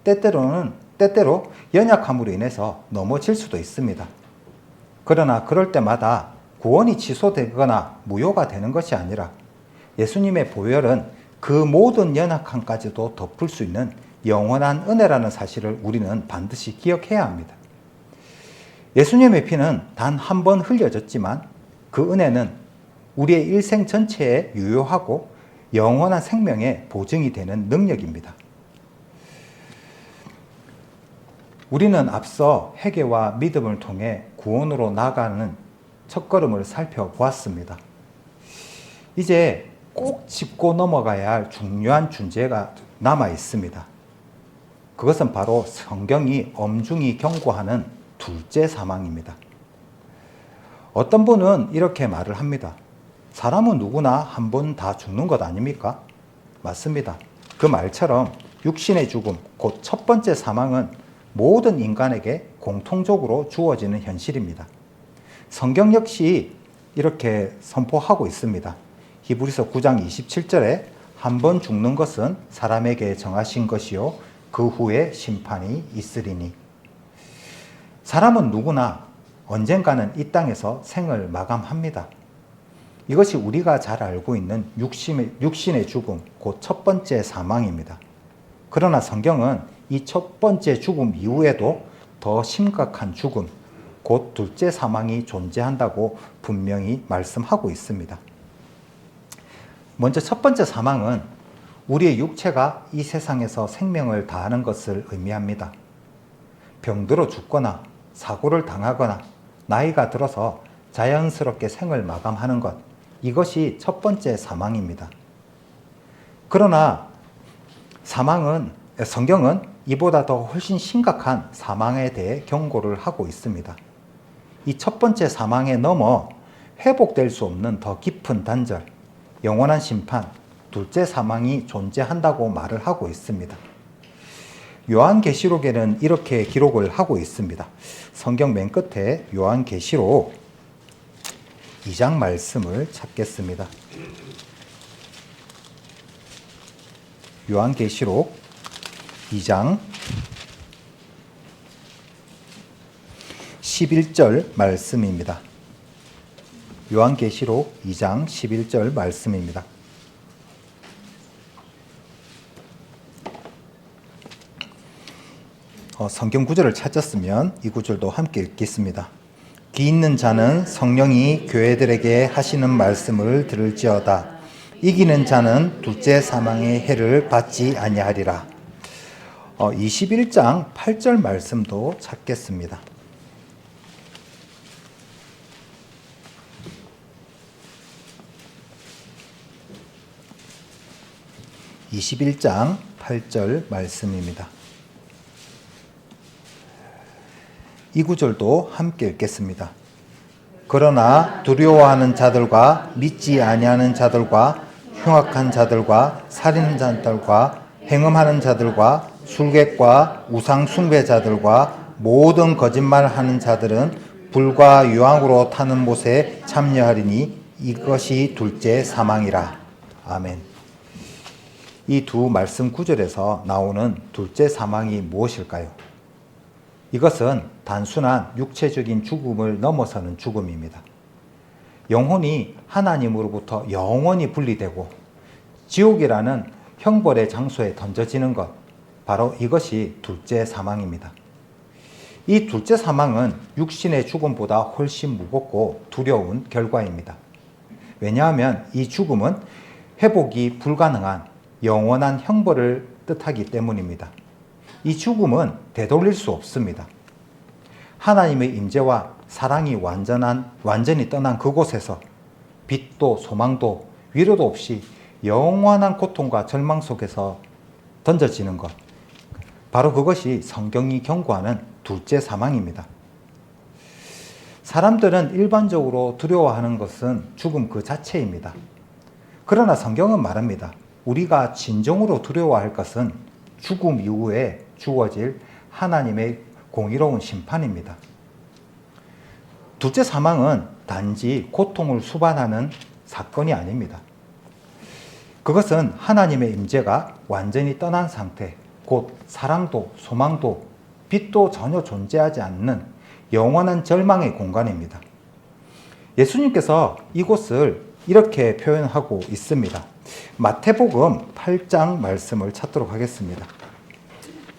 때때로 연약함으로 인해서 넘어질 수도 있습니다. 그러나 그럴 때마다 구원이 취소되거나 무효가 되는 것이 아니라 예수님의 보혈은 그 모든 연약함까지도 덮을 수 있는 영원한 은혜라는 사실을 우리는 반드시 기억해야 합니다. 예수님의 피는 단 한 번 흘려졌지만 그 은혜는 우리의 일생 전체에 유효하고 영원한 생명의 보증이 되는 능력입니다. 우리는 앞서 회개와 믿음을 통해 구원으로 나아가는 첫걸음을 살펴보았습니다. 이제 꼭 짚고 넘어가야 할 중요한 주제가 남아 있습니다. 그것은 바로 성경이 엄중히 경고하는 둘째 사망입니다. 어떤 분은 이렇게 말을 합니다. 사람은 누구나 한 번 다 죽는 것 아닙니까? 맞습니다. 그 말처럼 육신의 죽음, 곧 첫 번째 사망은 모든 인간에게 공통적으로 주어지는 현실입니다. 성경 역시 이렇게 선포하고 있습니다. 히브리서 9장 27절에 한 번 죽는 것은 사람에게 정하신 것이요 그 후에 심판이 있으리니. 사람은 누구나 언젠가는 이 땅에서 생을 마감합니다. 이것이 우리가 잘 알고 있는 육신의 죽음, 곧 첫 번째 사망입니다. 그러나 성경은 이 첫 번째 죽음 이후에도 더 심각한 죽음, 곧 둘째 사망이 존재한다고 분명히 말씀하고 있습니다. 먼저 첫 번째 사망은 우리의 육체가 이 세상에서 생명을 다하는 것을 의미합니다. 병들어 죽거나 사고를 당하거나 나이가 들어서 자연스럽게 생을 마감하는 것, 이것이 첫 번째 사망입니다. 그러나 성경은 이보다 더 훨씬 심각한 사망에 대해 경고를 하고 있습니다. 이 첫 번째 사망에 넘어 회복될 수 없는 더 깊은 단절, 영원한 심판, 둘째 사망이 존재한다고 말을 하고 있습니다. 요한계시록에는 이렇게 기록을 하고 있습니다. 성경 맨 끝에 요한계시록 2장 말씀을 찾겠습니다. 요한계시록 2장 11절 말씀입니다. 요한계시록 2장 11절 말씀입니다. 성경 구절을 찾았으면 이 구절도 함께 읽겠습니다. 귀 있는 자는 성령이 교회들에게 하시는 말씀을 들을지어다. 이기는 자는 둘째 사망의 해를 받지 아니하리라. 21장 8절 말씀도 찾겠습니다. 21장 8절 말씀입니다. 이 구절도 함께 읽겠습니다. 그러나 두려워하는 자들과 믿지 아니하는 자들과 흉악한 자들과 살인하는 자들과 행음하는 자들과 술객과 우상 숭배자들과 모든 거짓말하는 자들은 불과 유황으로 타는 못에 참여하리니 이것이 둘째 사망이라. 아멘. 이 두 말씀 구절에서 나오는 둘째 사망이 무엇일까요? 이것은 단순한 육체적인 죽음을 넘어서는 죽음입니다. 영혼이 하나님으로부터 영원히 분리되고 지옥이라는 형벌의 장소에 던져지는 것, 바로 이것이 둘째 사망입니다. 이 둘째 사망은 육신의 죽음보다 훨씬 무겁고 두려운 결과입니다. 왜냐하면 이 죽음은 회복이 불가능한 영원한 형벌을 뜻하기 때문입니다. 이 죽음은 되돌릴 수 없습니다. 하나님의 임재와 사랑이 완전히 떠난 그곳에서 빛도 소망도 위로도 없이 영원한 고통과 절망 속에서 던져지는 것, 바로 그것이 성경이 경고하는 둘째 사망입니다. 사람들은 일반적으로 두려워하는 것은 죽음 그 자체입니다. 그러나 성경은 말합니다. 우리가 진정으로 두려워할 것은 죽음 이후에 주어질 하나님의 공의로운 심판입니다. 둘째 사망은 단지 고통을 수반하는 사건이 아닙니다. 그것은 하나님의 임재가 완전히 떠난 상태, 곧 사랑도 소망도 빛도 전혀 존재하지 않는 영원한 절망의 공간입니다. 예수님께서 이곳을 이렇게 표현하고 있습니다. 마태복음 8장 말씀을 찾도록 하겠습니다.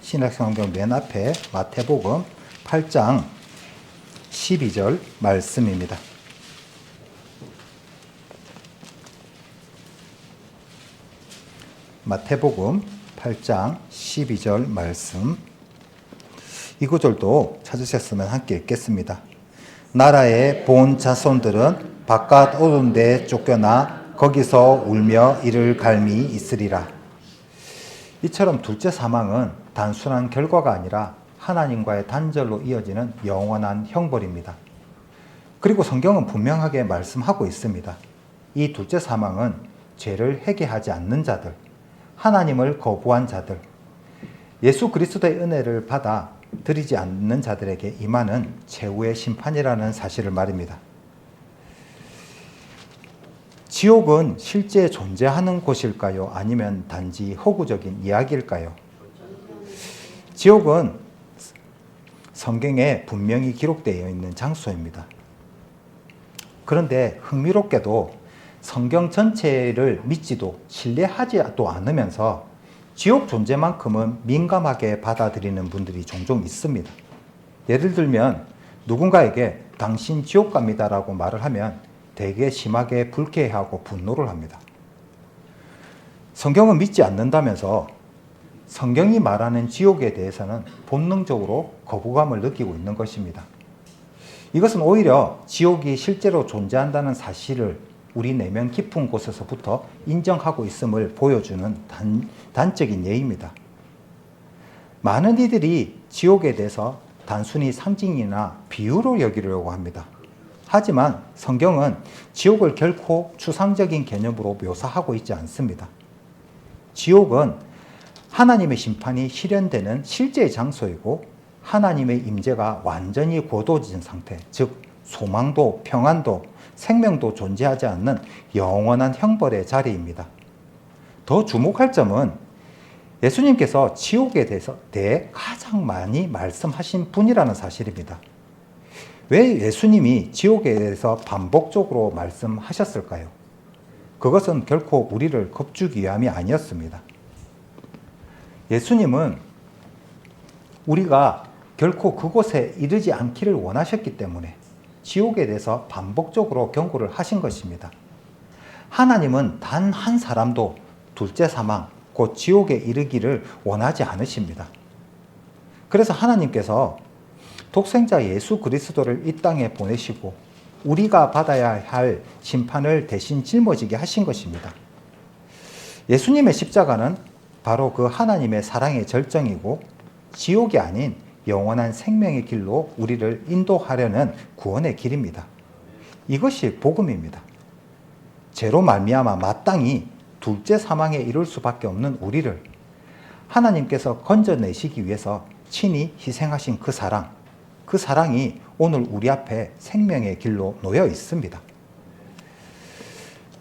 신약성경 맨 앞에 마태복음 8장 12절 말씀입니다. 마태복음 8장 12절 말씀, 이 구절도 찾으셨으면 함께 읽겠습니다. 나라의 본 자손들은 바깥 어두운 데 쫓겨나 거기서 울며 이를 갈미 있으리라. 이처럼 둘째 사망은 단순한 결과가 아니라 하나님과의 단절로 이어지는 영원한 형벌입니다. 그리고 성경은 분명하게 말씀하고 있습니다. 이 둘째 사망은 죄를 회개하지 않는 자들, 하나님을 거부한 자들, 예수 그리스도의 은혜를 받아 드리지 않는 자들에게 임하는 최후의 심판이라는 사실을 말입니다. 지옥은 실제 존재하는 곳일까요? 아니면 단지 허구적인 이야기일까요? 지옥은 성경에 분명히 기록되어 있는 장소입니다. 그런데 흥미롭게도 성경 전체를 믿지도 신뢰하지도 않으면서 지옥 존재만큼은 민감하게 받아들이는 분들이 종종 있습니다. 예를 들면 누군가에게 당신 지옥 갑니다라고 말을 하면 되게 심하게 불쾌해하고 분노를 합니다. 성경은 믿지 않는다면서 성경이 말하는 지옥에 대해서는 본능적으로 거부감을 느끼고 있는 것입니다. 이것은 오히려 지옥이 실제로 존재한다는 사실을 우리 내면 깊은 곳에서부터 인정하고 있음을 보여주는 단적인 예입니다. 많은 이들이 지옥에 대해서 단순히 상징이나 비유로 여기려고 합니다. 하지만 성경은 지옥을 결코 추상적인 개념으로 묘사하고 있지 않습니다. 지옥은 하나님의 심판이 실현되는 실제의 장소이고 하나님의 임재가 완전히 고도진 상태, 즉 소망도 평안도 생명도 존재하지 않는 영원한 형벌의 자리입니다. 더 주목할 점은 예수님께서 지옥에 대해 가장 많이 말씀하신 분이라는 사실입니다. 왜 예수님이 지옥에 대해서 반복적으로 말씀하셨을까요? 그것은 결코 우리를 겁주기 위함이 아니었습니다. 예수님은 우리가 결코 그곳에 이르지 않기를 원하셨기 때문에 지옥에 대해서 반복적으로 경고를 하신 것입니다. 하나님은 단 한 사람도 둘째 사망, 곧 지옥에 이르기를 원하지 않으십니다. 그래서 하나님께서 독생자 예수 그리스도를 이 땅에 보내시고 우리가 받아야 할 심판을 대신 짊어지게 하신 것입니다. 예수님의 십자가는 바로 그 하나님의 사랑의 절정이고 지옥이 아닌 영원한 생명의 길로 우리를 인도하려는 구원의 길입니다. 이것이 복음입니다. 죄로 말미암아 마땅히 둘째 사망에 이를 수밖에 없는 우리를 하나님께서 건져내시기 위해서 친히 희생하신 그 사랑이 오늘 우리 앞에 생명의 길로 놓여 있습니다.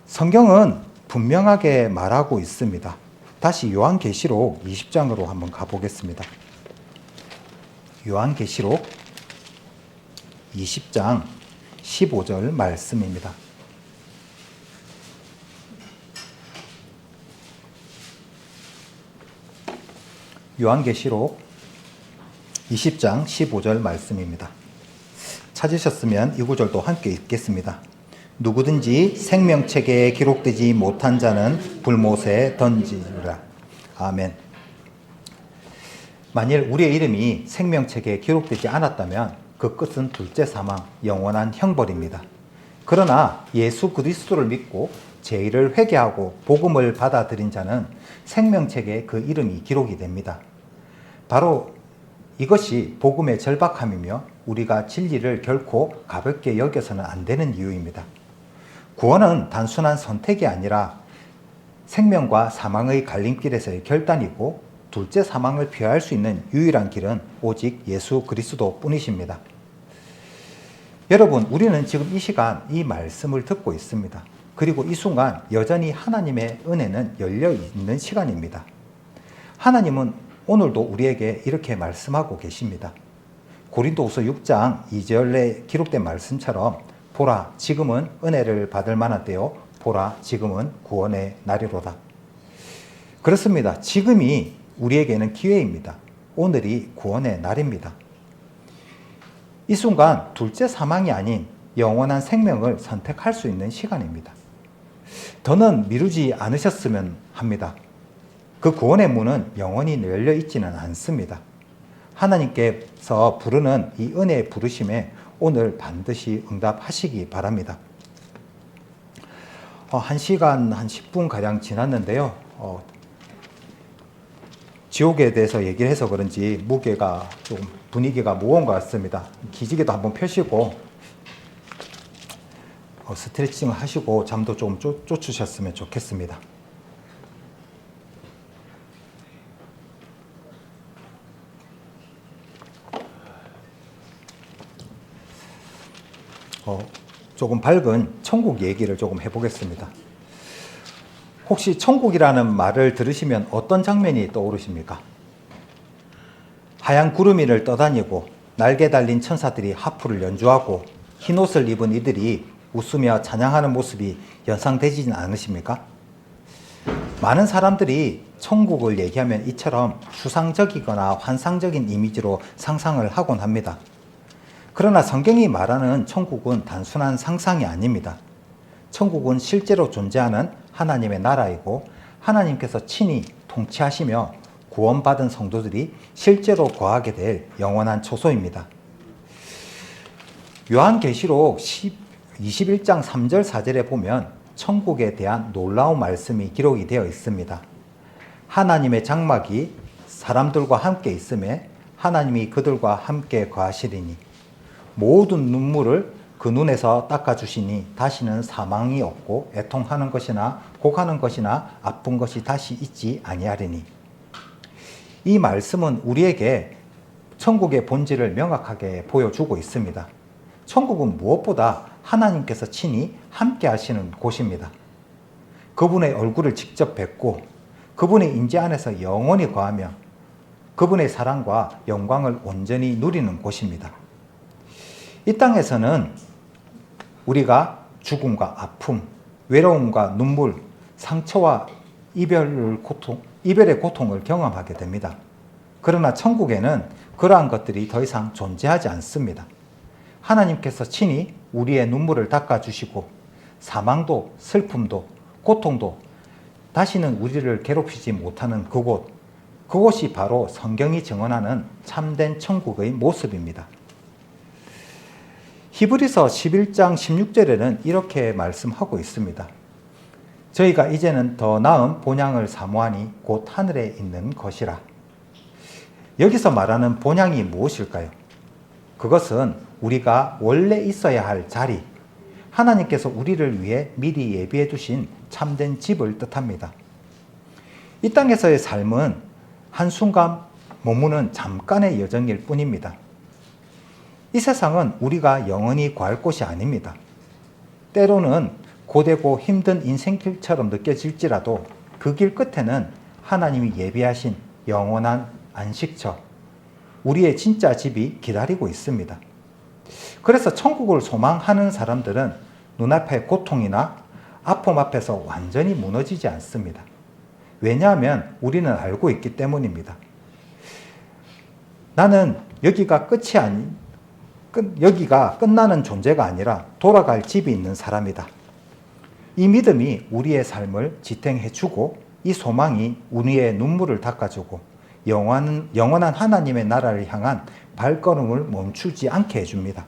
성경은 분명하게 말하고 있습니다. 다시 요한계시록 20장으로 한번 가보겠습니다. 요한계시록 20장 15절 말씀입니다. 요한계시록 20장 15절 말씀입니다. 찾으셨으면 이 구절도 함께 읽겠습니다. 누구든지 생명책에 기록되지 못한 자는 불못에 던지리라. 아멘. 만일 우리의 이름이 생명책에 기록되지 않았다면 그 끝은 둘째 사망, 영원한 형벌입니다. 그러나 예수 그리스도를 믿고 죄를 회개하고 복음을 받아들인 자는 생명책에 그 이름이 기록이 됩니다. 바로 이것이 복음의 절박함이며 우리가 진리를 결코 가볍게 여겨서는 안 되는 이유입니다. 구원은 단순한 선택이 아니라 생명과 사망의 갈림길에서의 결단이고 둘째 사망을 피할 수 있는 유일한 길은 오직 예수 그리스도 뿐이십니다. 여러분, 우리는 지금 이 시간 이 말씀을 듣고 있습니다. 그리고 이 순간 여전히 하나님의 은혜는 열려 있는 시간입니다. 하나님은 오늘도 우리에게 이렇게 말씀하고 계십니다. 고린도후서 6장 2절에 기록된 말씀처럼 보라, 지금은 은혜를 받을 만한 때요, 보라, 지금은 구원의 날이로다. 그렇습니다. 지금이 우리에게는 기회입니다. 오늘이 구원의 날입니다. 이 순간 둘째 사망이 아닌 영원한 생명을 선택할 수 있는 시간입니다. 더는 미루지 않으셨으면 합니다. 그 구원의 문은 영원히 열려 있지는 않습니다. 하나님께서 부르는 이 은혜의 부르심에 오늘 반드시 응답하시기 바랍니다. 1시간 한 10분가량 지났는데요. 지옥에 대해서 얘기를 해서 그런지 무게가 조금 분위기가 무거운 것 같습니다. 기지개도 한번 펴시고 스트레칭 하시고 잠도 좀 쫓으셨으면 좋겠습니다. 조금 밝은 천국 얘기를 조금 해보겠습니다. 혹시 천국이라는 말을 들으시면 어떤 장면이 떠오르십니까? 하얀 구름 위를 떠다니고 날개 달린 천사들이 하프를 연주하고 흰옷을 입은 이들이 웃으며 찬양하는 모습이 연상되지는 않으십니까? 많은 사람들이 천국을 얘기하면 이처럼 추상적이거나 환상적인 이미지로 상상을 하곤 합니다. 그러나 성경이 말하는 천국은 단순한 상상이 아닙니다. 천국은 실제로 존재하는 하나님의 나라이고 하나님께서 친히 통치하시며 구원받은 성도들이 실제로 거하게 될 영원한 초소입니다. 요한계시록 21장 3절 4절에 보면 천국에 대한 놀라운 말씀이 기록이 되어 있습니다. 하나님의 장막이 사람들과 함께 있음에 하나님이 그들과 함께 거하시리니 모든 눈물을 그 눈에서 닦아주시니 다시는 사망이 없고 애통하는 것이나 곡하는 것이나 아픈 것이 다시 있지 아니하리니. 이 말씀은 우리에게 천국의 본질을 명확하게 보여주고 있습니다. 천국은 무엇보다 하나님께서 친히 함께 하시는 곳입니다. 그분의 얼굴을 직접 뵙고 그분의 임재 안에서 영원히 거하며 그분의 사랑과 영광을 온전히 누리는 곳입니다. 이 땅에서는 우리가 죽음과 아픔, 외로움과 눈물, 상처와 이별의 고통을 경험하게 됩니다. 그러나 천국에는 그러한 것들이 더 이상 존재하지 않습니다. 하나님께서 친히 우리의 눈물을 닦아주시고 사망도 슬픔도 고통도 다시는 우리를 괴롭히지 못하는 그곳이 바로 성경이 증언하는 참된 천국의 모습입니다. 히브리서 11장 16절에는 이렇게 말씀하고 있습니다. 저희가 이제는 더 나은 본향을 사모하니 곧 하늘에 있는 것이라. 여기서 말하는 본향이 무엇일까요? 그것은 우리가 원래 있어야 할 자리, 하나님께서 우리를 위해 미리 예비해 두신 참된 집을 뜻합니다. 이 땅에서의 삶은 한순간 머무는 잠깐의 여정일 뿐입니다. 이 세상은 우리가 영원히 구할 곳이 아닙니다. 때로는 고되고 힘든 인생길처럼 느껴질지라도 그 길 끝에는 하나님이 예비하신 영원한 안식처, 우리의 진짜 집이 기다리고 있습니다. 그래서 천국을 소망하는 사람들은 눈앞의 고통이나 아픔 앞에서 완전히 무너지지 않습니다. 왜냐하면 우리는 알고 있기 때문입니다. 나는 여기가 끝나는 존재가 아니라 돌아갈 집이 있는 사람이다. 이 믿음이 우리의 삶을 지탱해주고 이 소망이 우리의 눈물을 닦아주고 영원한 하나님의 나라를 향한 발걸음을 멈추지 않게 해줍니다.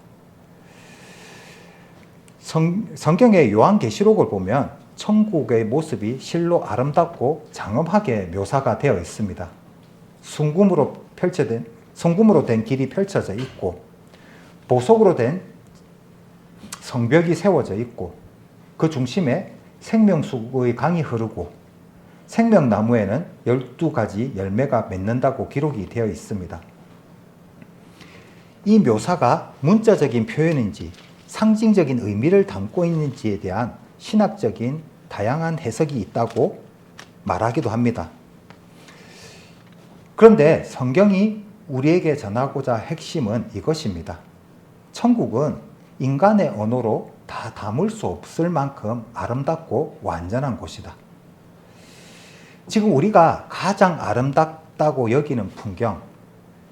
성경의 요한계시록을 보면 천국의 모습이 실로 아름답고 장엄하게 묘사가 되어 있습니다. 성금으로 된 길이 펼쳐져 있고 보석으로 된 성벽이 세워져 있고 그 중심에 생명수의 강이 흐르고 생명나무에는 12가지 열매가 맺는다고 기록이 되어 있습니다. 이 묘사가 문자적인 표현인지 상징적인 의미를 담고 있는지에 대한 신학적인 다양한 해석이 있다고 말하기도 합니다. 그런데 성경이 우리에게 전하고자 핵심은 이것입니다. 천국은 인간의 언어로 다 담을 수 없을 만큼 아름답고 완전한 곳이다. 지금 우리가 가장 아름답다고 여기는 풍경,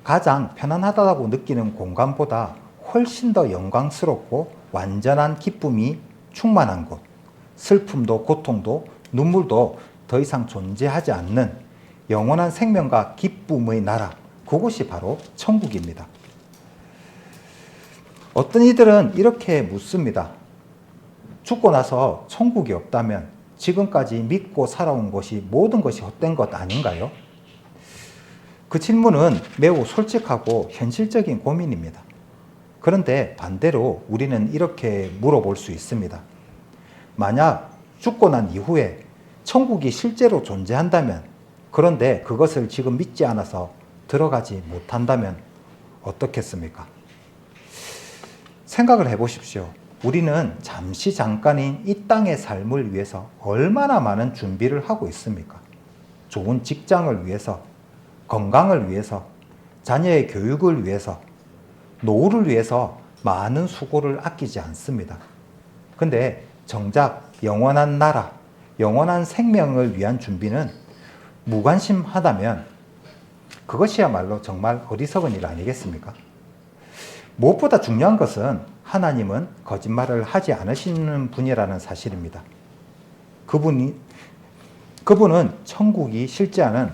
가장 편안하다고 느끼는 공간보다 훨씬 더 영광스럽고 완전한 기쁨이 충만한 곳, 슬픔도 고통도 눈물도 더 이상 존재하지 않는 영원한 생명과 기쁨의 나라, 그곳이 바로 천국입니다. 어떤 이들은 이렇게 묻습니다. 죽고 나서 천국이 없다면 지금까지 믿고 살아온 것이 모든 것이 헛된 것 아닌가요? 그 질문은 매우 솔직하고 현실적인 고민입니다. 그런데 반대로 우리는 이렇게 물어볼 수 있습니다. 만약 죽고 난 이후에 천국이 실제로 존재한다면, 그런데 그것을 지금 믿지 않아서 들어가지 못한다면 어떻겠습니까? 생각을 해보십시오. 우리는 잠깐인 이 땅의 삶을 위해서 얼마나 많은 준비를 하고 있습니까? 좋은 직장을 위해서, 건강을 위해서, 자녀의 교육을 위해서, 노후를 위해서 많은 수고를 아끼지 않습니다. 근데 정작 영원한 나라, 영원한 생명을 위한 준비는 무관심하다면 그것이야말로 정말 어리석은 일 아니겠습니까? 무엇보다 중요한 것은 하나님은 거짓말을 하지 않으시는 분이라는 사실입니다. 그분은 천국이 실제하는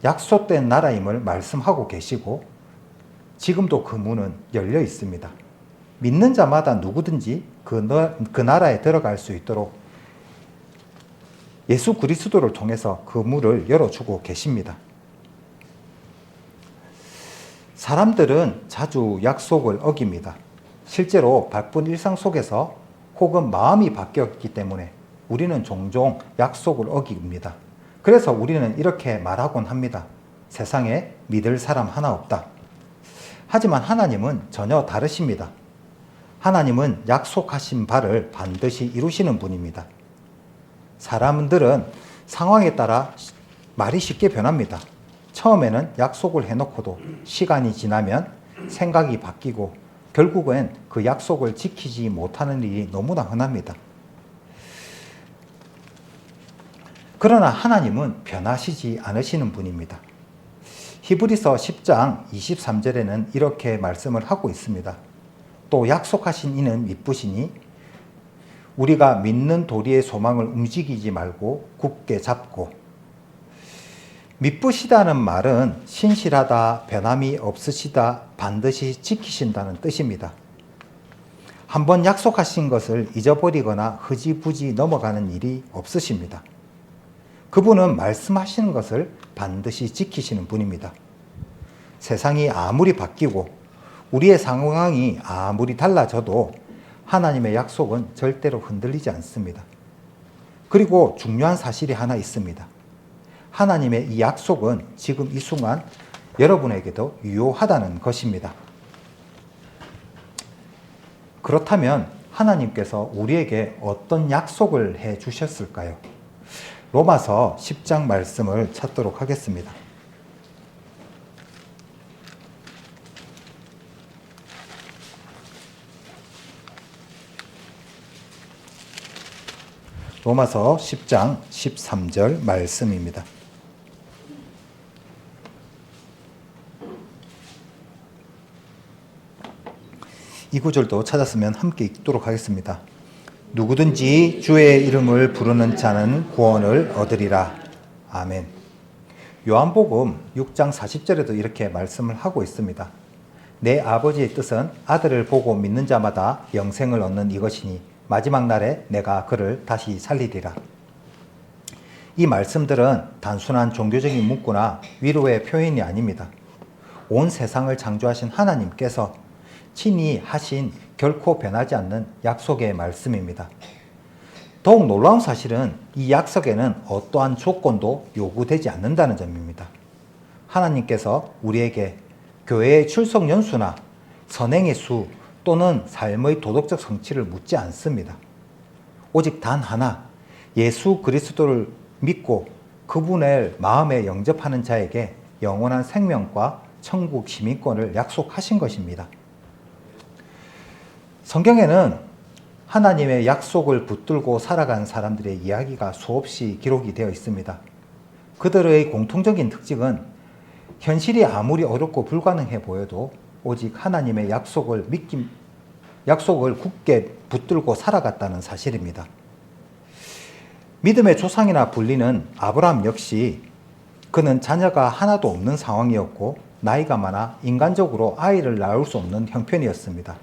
약속된 나라임을 말씀하고 계시고 지금도 그 문은 열려 있습니다. 믿는 자마다 누구든지 그 나라에 들어갈 수 있도록 예수 그리스도를 통해서 그 문을 열어주고 계십니다. 사람들은 자주 약속을 어깁니다. 실제로 바쁜 일상 속에서 혹은 마음이 바뀌었기 때문에 우리는 종종 약속을 어깁니다. 그래서 우리는 이렇게 말하곤 합니다. 세상에 믿을 사람 하나 없다. 하지만 하나님은 전혀 다르십니다. 하나님은 약속하신 바를 반드시 이루시는 분입니다. 사람들은 상황에 따라 말이 쉽게 변합니다. 처음에는 약속을 해놓고도 시간이 지나면 생각이 바뀌고 결국엔 그 약속을 지키지 못하는 일이 너무나 흔합니다. 그러나 하나님은 변하시지 않으시는 분입니다. 히브리서 10장 23절에는 이렇게 말씀을 하고 있습니다. 또 약속하신 이는 미쁘시니 우리가 믿는 도리의 소망을 움직이지 말고 굳게 잡고. 미쁘시다는 말은 신실하다, 변함이 없으시다, 반드시 지키신다는 뜻입니다. 한번 약속하신 것을 잊어버리거나 흐지부지 넘어가는 일이 없으십니다. 그분은 말씀하시는 것을 반드시 지키시는 분입니다. 세상이 아무리 바뀌고 우리의 상황이 아무리 달라져도 하나님의 약속은 절대로 흔들리지 않습니다. 그리고 중요한 사실이 하나 있습니다. 하나님의 이 약속은 지금 이 순간 여러분에게도 유효하다는 것입니다. 그렇다면 하나님께서 우리에게 어떤 약속을 해 주셨을까요? 로마서 10장 말씀을 찾도록 하겠습니다. 로마서 10장 13절 말씀입니다. 이 구절도 찾았으면 함께 읽도록 하겠습니다. 누구든지 주의 이름을 부르는 자는 구원을 얻으리라. 아멘. 요한복음 6장 40절에도 이렇게 말씀을 하고 있습니다. 내 아버지의 뜻은 아들을 보고 믿는 자마다 영생을 얻는 이것이니 마지막 날에 내가 그를 다시 살리리라. 이 말씀들은 단순한 종교적인 문구나 위로의 표현이 아닙니다. 온 세상을 창조하신 하나님께서 친히 하신 결코 변하지 않는 약속의 말씀입니다. 더욱 놀라운 사실은 이 약속에는 어떠한 조건도 요구되지 않는다는 점입니다. 하나님께서 우리에게 교회의 출석 연수나 선행의 수 또는 삶의 도덕적 성취를 묻지 않습니다. 오직 단 하나, 예수 그리스도를 믿고 그분을 마음에 영접하는 자에게 영원한 생명과 천국 시민권을 약속하신 것입니다. 성경에는 하나님의 약속을 붙들고 살아간 사람들의 이야기가 수없이 기록이 되어 있습니다. 그들의 공통적인 특징은 현실이 아무리 어렵고 불가능해 보여도 오직 하나님의 약속을 굳게 붙들고 살아갔다는 사실입니다. 믿음의 조상이나 불리는 아브라함 역시 그는 자녀가 하나도 없는 상황이었고 나이가 많아 인간적으로 아이를 낳을 수 없는 형편이었습니다.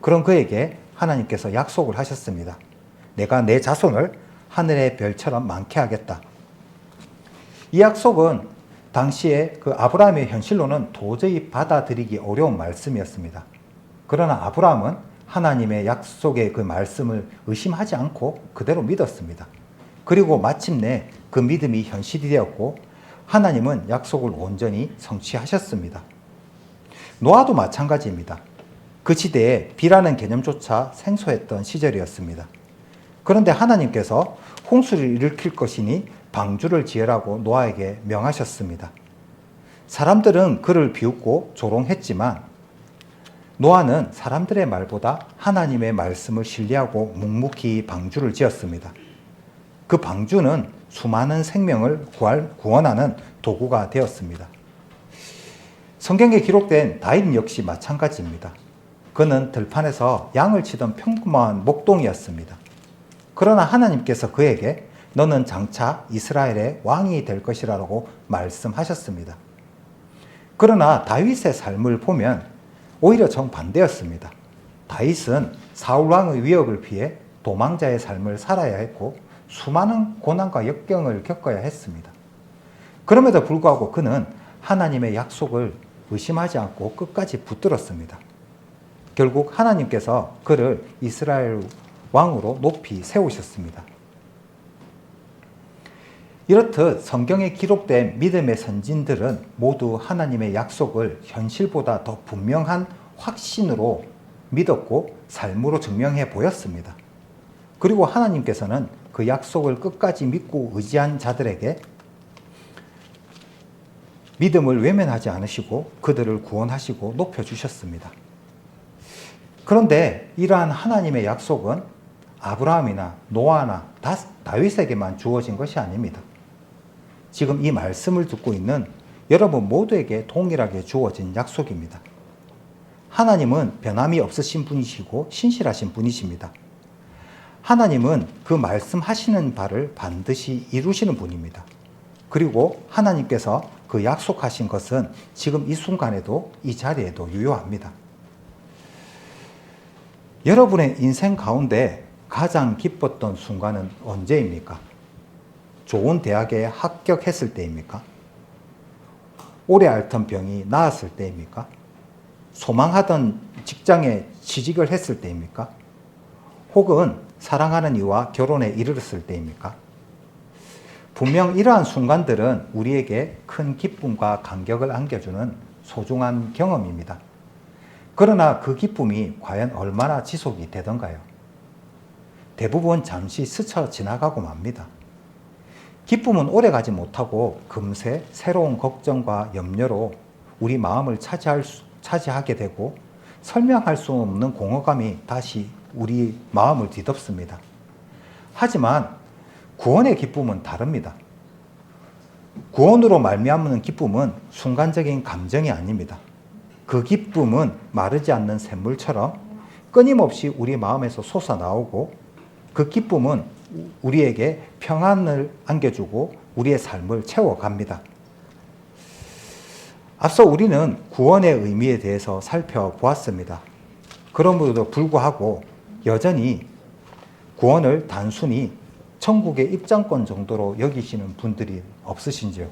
그런 그에게 하나님께서 약속을 하셨습니다. 내가 내 자손을 하늘의 별처럼 많게 하겠다. 이 약속은 당시에 그 아브라함의 현실로는 도저히 받아들이기 어려운 말씀이었습니다. 그러나 아브라함은 하나님의 약속의 그 말씀을 의심하지 않고 그대로 믿었습니다. 그리고 마침내 그 믿음이 현실이 되었고 하나님은 약속을 온전히 성취하셨습니다. 노아도 마찬가지입니다. 그 시대에 비라는 개념조차 생소했던 시절이었습니다. 그런데 하나님께서 홍수를 일으킬 것이니 방주를 지으라고 노아에게 명하셨습니다. 사람들은 그를 비웃고 조롱했지만 노아는 사람들의 말보다 하나님의 말씀을 신뢰하고 묵묵히 방주를 지었습니다. 그 방주는 수많은 생명을 구원하는 도구가 되었습니다. 성경에 기록된 다윗 역시 마찬가지입니다. 그는 들판에서 양을 치던 평범한 목동이었습니다. 그러나 하나님께서 그에게 너는 장차 이스라엘의 왕이 될 것이라고 말씀하셨습니다. 그러나 다윗의 삶을 보면 오히려 정반대였습니다. 다윗은 사울 왕의 위협을 피해 도망자의 삶을 살아야 했고 수많은 고난과 역경을 겪어야 했습니다. 그럼에도 불구하고 그는 하나님의 약속을 의심하지 않고 끝까지 붙들었습니다. 결국 하나님께서 그를 이스라엘 왕으로 높이 세우셨습니다. 이렇듯 성경에 기록된 믿음의 선진들은 모두 하나님의 약속을 현실보다 더 분명한 확신으로 믿었고 삶으로 증명해 보였습니다. 그리고 하나님께서는 그 약속을 끝까지 믿고 의지한 자들에게 믿음을 외면하지 않으시고 그들을 구원하시고 높여주셨습니다. 그런데 이러한 하나님의 약속은 아브라함이나 노아나 다윗에게만 주어진 것이 아닙니다. 지금 이 말씀을 듣고 있는 여러분 모두에게 동일하게 주어진 약속입니다. 하나님은 변함이 없으신 분이시고 신실하신 분이십니다. 하나님은 그 말씀하시는 바를 반드시 이루시는 분입니다. 그리고 하나님께서 그 약속하신 것은 지금 이 순간에도 이 자리에도 유효합니다. 여러분의 인생 가운데 가장 기뻤던 순간은 언제입니까? 좋은 대학에 합격했을 때입니까? 오래 앓던 병이 나았을 때입니까? 소망하던 직장에 취직을 했을 때입니까? 혹은 사랑하는 이와 결혼에 이르렀을 때입니까? 분명 이러한 순간들은 우리에게 큰 기쁨과 감격을 안겨주는 소중한 경험입니다. 그러나 그 기쁨이 과연 얼마나 지속이 되던가요? 대부분 잠시 스쳐 지나가고 맙니다. 기쁨은 오래가지 못하고 금세 새로운 걱정과 염려로 우리 마음을 차지하게 되고 설명할 수 없는 공허감이 다시 우리 마음을 뒤덮습니다. 하지만 구원의 기쁨은 다릅니다. 구원으로 말미암는 기쁨은 순간적인 감정이 아닙니다. 그 기쁨은 마르지 않는 샘물처럼 끊임없이 우리 마음에서 솟아나오고 그 기쁨은 우리에게 평안을 안겨주고 우리의 삶을 채워갑니다. 앞서 우리는 구원의 의미에 대해서 살펴보았습니다. 그럼에도 불구하고 여전히 구원을 단순히 천국의 입장권 정도로 여기시는 분들이 없으신지요?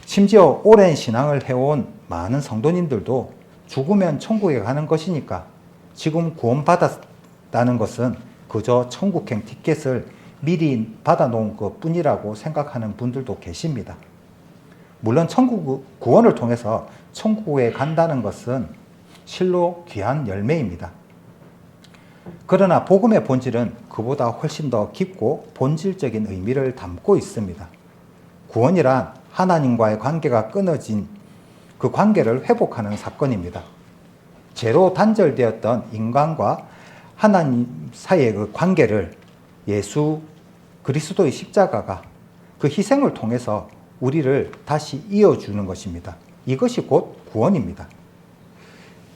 심지어 오랜 신앙을 해온 많은 성도님들도 죽으면 천국에 가는 것이니까 지금 구원받았다는 것은 그저 천국행 티켓을 미리 받아놓은 것 뿐이라고 생각하는 분들도 계십니다. 물론 구원을 통해서 천국에 간다는 것은 실로 귀한 열매입니다. 그러나 복음의 본질은 그보다 훨씬 더 깊고 본질적인 의미를 담고 있습니다. 구원이란 하나님과의 관계가 끊어진 그 관계를 회복하는 사건입니다. 죄로 단절되었던 인간과 하나님 사이의 그 관계를 예수 그리스도의 십자가가 그 희생을 통해서 우리를 다시 이어주는 것입니다. 이것이 곧 구원입니다.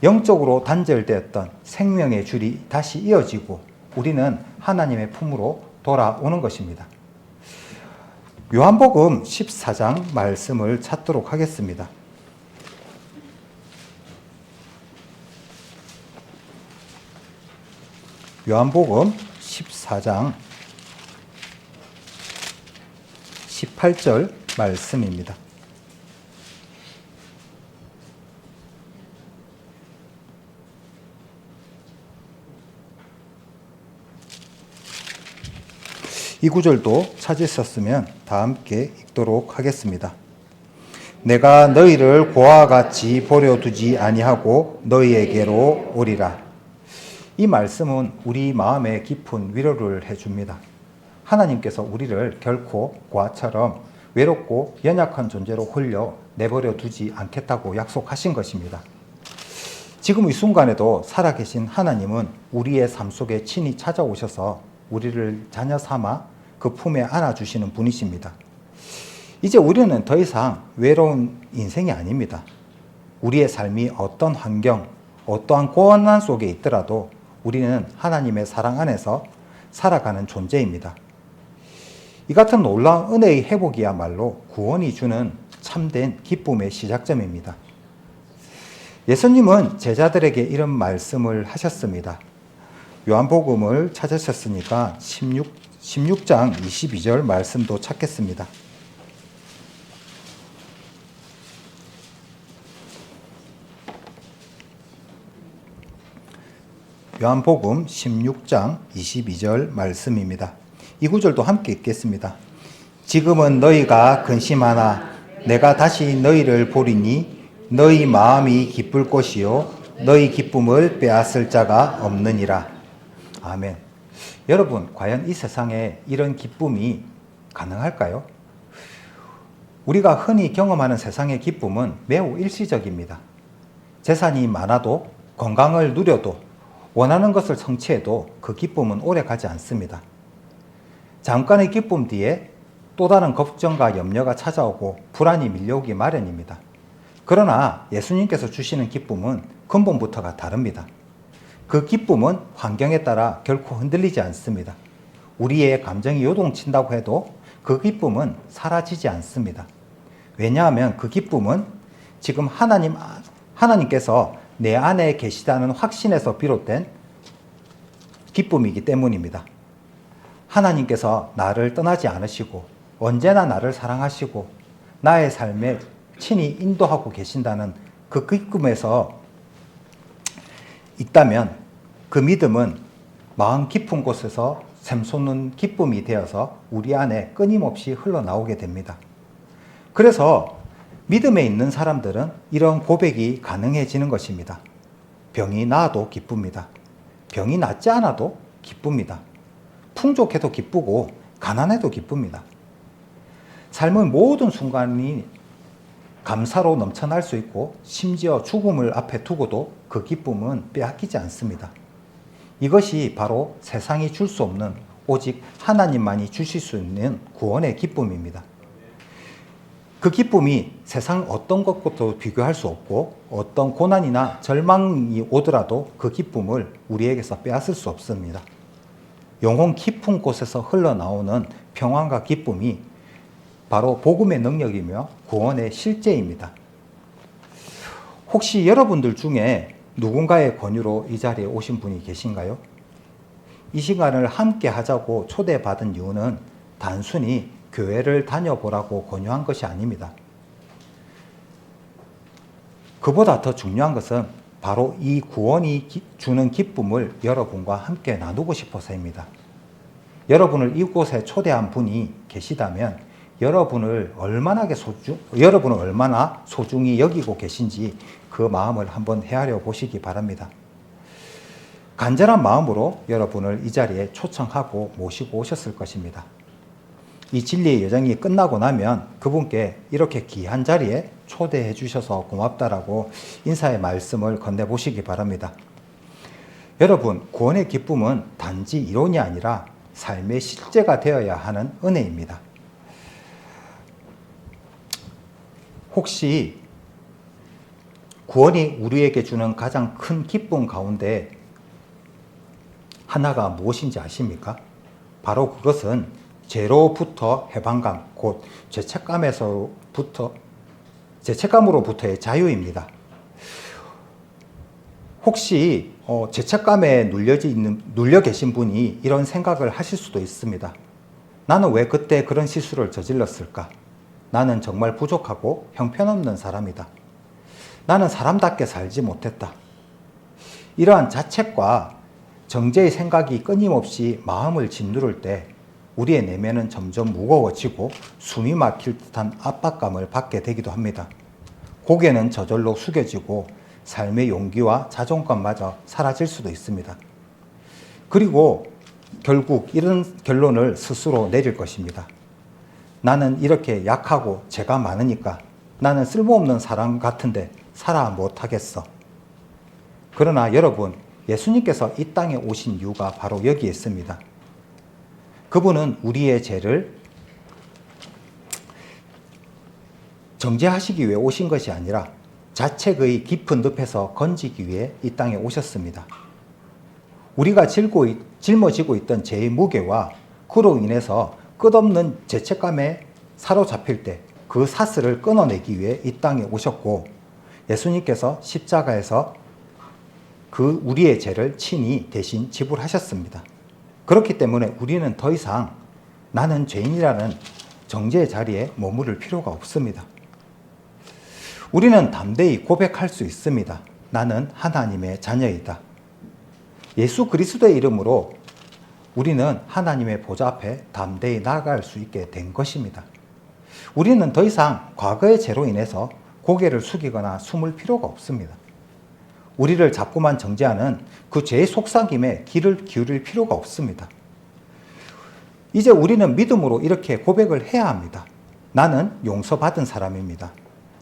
영적으로 단절되었던 생명의 줄이 다시 이어지고 우리는 하나님의 품으로 돌아오는 것입니다. 요한복음 14장 말씀을 찾도록 하겠습니다. 요한복음 14장 18절 말씀입니다. 이 구절도 찾으셨으면 다 함께 읽도록 하겠습니다. 내가 너희를 고아와 같이 버려두지 아니하고 너희에게로 오리라. 이 말씀은 우리 마음에 깊은 위로를 해줍니다. 하나님께서 우리를 결코 고아처럼 외롭고 연약한 존재로 홀려 내버려 두지 않겠다고 약속하신 것입니다. 지금 이 순간에도 살아계신 하나님은 우리의 삶 속에 친히 찾아오셔서 우리를 자녀 삼아 그 품에 안아주시는 분이십니다. 이제 우리는 더 이상 외로운 인생이 아닙니다. 우리의 삶이 어떤 환경, 어떠한 고난 속에 있더라도 우리는 하나님의 사랑 안에서 살아가는 존재입니다. 이 같은 놀라운 은혜의 회복이야말로 구원이 주는 참된 기쁨의 시작점입니다. 예수님은 제자들에게 이런 말씀을 하셨습니다. 요한복음을 찾으셨으니까 16장 22절 말씀도 찾겠습니다. 요한복음 16장 22절 말씀입니다. 이 구절도 함께 읽겠습니다. 지금은 너희가 근심하나 내가 다시 너희를 보리니 너희 마음이 기쁠 것이요 너희 기쁨을 빼앗을 자가 없느니라. 아멘. 여러분, 과연 이 세상에 이런 기쁨이 가능할까요? 우리가 흔히 경험하는 세상의 기쁨은 매우 일시적입니다. 재산이 많아도 건강을 누려도 원하는 것을 성취해도 그 기쁨은 오래 가지 않습니다. 잠깐의 기쁨 뒤에 또 다른 걱정과 염려가 찾아오고 불안이 밀려오기 마련입니다. 그러나 예수님께서 주시는 기쁨은 근본부터가 다릅니다. 그 기쁨은 환경에 따라 결코 흔들리지 않습니다. 우리의 감정이 요동친다고 해도 그 기쁨은 사라지지 않습니다. 왜냐하면 그 기쁨은 지금 하나님께서 내 안에 계시다는 확신에서 비롯된 기쁨이기 때문입니다. 하나님께서 나를 떠나지 않으시고 언제나 나를 사랑하시고 나의 삶에 친히 인도하고 계신다는 그 기쁨에서 있다면 그 믿음은 마음 깊은 곳에서 샘솟는 기쁨이 되어서 우리 안에 끊임없이 흘러나오게 됩니다. 그래서 믿음에 있는 사람들은 이런 고백이 가능해지는 것입니다. 병이 나아도 기쁩니다. 병이 낫지 않아도 기쁩니다. 풍족해도 기쁘고 가난해도 기쁩니다. 삶의 모든 순간이 감사로 넘쳐날 수 있고 심지어 죽음을 앞에 두고도 그 기쁨은 빼앗기지 않습니다. 이것이 바로 세상이 줄 수 없는 오직 하나님만이 주실 수 있는 구원의 기쁨입니다. 그 기쁨이 세상 어떤 것과도 비교할 수 없고 어떤 고난이나 절망이 오더라도 그 기쁨을 우리에게서 빼앗을 수 없습니다. 영혼 깊은 곳에서 흘러나오는 평안과 기쁨이 바로 복음의 능력이며 구원의 실제입니다. 혹시 여러분들 중에 누군가의 권유로 이 자리에 오신 분이 계신가요? 이 시간을 함께 하자고 초대받은 이유는 단순히 교회를 다녀보라고 권유한 것이 아닙니다. 그보다 더 중요한 것은 바로 이 구원이 주는 기쁨을 여러분과 함께 나누고 싶어서입니다. 여러분을 이곳에 초대한 분이 계시다면 여러분을 얼마나 소중히 여기고 계신지 그 마음을 한번 헤아려 보시기 바랍니다. 간절한 마음으로 여러분을 이 자리에 초청하고 모시고 오셨을 것입니다. 이 진리의 여정이 끝나고 나면 그분께 이렇게 귀한 자리에 초대해 주셔서 고맙다라고 인사의 말씀을 건네보시기 바랍니다. 여러분, 구원의 기쁨은 단지 이론이 아니라 삶의 실제가 되어야 하는 은혜입니다. 혹시 구원이 우리에게 주는 가장 큰 기쁨 가운데 하나가 무엇인지 아십니까? 바로 그것은 죄로부터 해방감, 곧 죄책감으로부터의 자유입니다. 혹시 죄책감에 눌려 계신 분이 이런 생각을 하실 수도 있습니다. 나는 왜 그때 그런 실수를 저질렀을까? 나는 정말 부족하고 형편없는 사람이다. 나는 사람답게 살지 못했다. 이러한 자책과 정죄의 생각이 끊임없이 마음을 짓누를 때 우리의 내면은 점점 무거워지고 숨이 막힐 듯한 압박감을 받게 되기도 합니다. 고개는 저절로 숙여지고 삶의 용기와 자존감마저 사라질 수도 있습니다. 그리고 결국 이런 결론을 스스로 내릴 것입니다. 나는 이렇게 약하고 죄가 많으니까 나는 쓸모없는 사람 같은데 살아 못하겠어. 그러나 여러분, 예수님께서 이 땅에 오신 이유가 바로 여기에 있습니다. 그분은 우리의 죄를 정죄하시기 위해 오신 것이 아니라 자책의 깊은 늪에서 건지기 위해 이 땅에 오셨습니다. 우리가 짊어지고 있던 죄의 무게와 그로 인해서 끝없는 죄책감에 사로잡힐 때 그 사슬을 끊어내기 위해 이 땅에 오셨고, 예수님께서 십자가에서 그 우리의 죄를 친히 대신 지불하셨습니다. 그렇기 때문에 우리는 더 이상 나는 죄인이라는 정죄의 자리에 머무를 필요가 없습니다. 우리는 담대히 고백할 수 있습니다. 나는 하나님의 자녀이다. 예수 그리스도의 이름으로 우리는 하나님의 보좌 앞에 담대히 나아갈 수 있게 된 것입니다. 우리는 더 이상 과거의 죄로 인해서 고개를 숙이거나 숨을 필요가 없습니다. 우리를 자꾸만 정죄하는 그 죄의 속삭임에 귀를 기울일 필요가 없습니다. 이제 우리는 믿음으로 이렇게 고백을 해야 합니다. 나는 용서받은 사람입니다.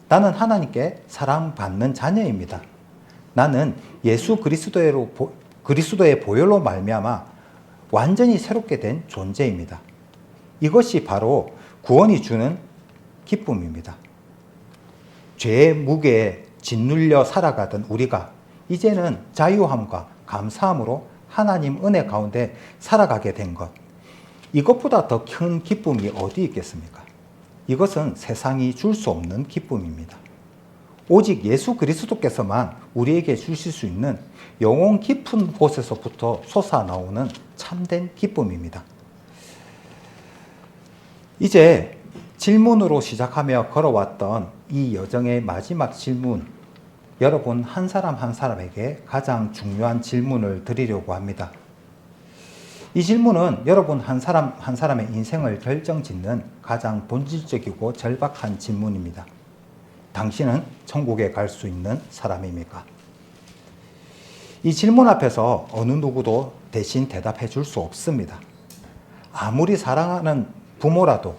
나는 하나님께 사랑받는 자녀입니다. 나는 예수 그리스도의 보혈로 말미암아 완전히 새롭게 된 존재입니다. 이것이 바로 구원이 주는 기쁨입니다. 죄의 무게에 짓눌려 살아가던 우리가 이제는 자유함과 감사함으로 하나님 은혜 가운데 살아가게 된 것, 이것보다 더 큰 기쁨이 어디 있겠습니까? 이것은 세상이 줄 수 없는 기쁨입니다. 오직 예수 그리스도께서만 우리에게 주실 수 있는 영혼 깊은 곳에서부터 솟아나오는 참된 기쁨입니다. 이제 질문으로 시작하며 걸어왔던 이 여정의 마지막 질문, 여러분 한 사람 한 사람에게 가장 중요한 질문을 드리려고 합니다. 이 질문은 여러분 한 사람 한 사람의 인생을 결정짓는 가장 본질적이고 절박한 질문입니다. 당신은 천국에 갈 수 있는 사람입니까? 이 질문 앞에서 어느 누구도 대신 대답해 줄 수 없습니다. 아무리 사랑하는 부모라도,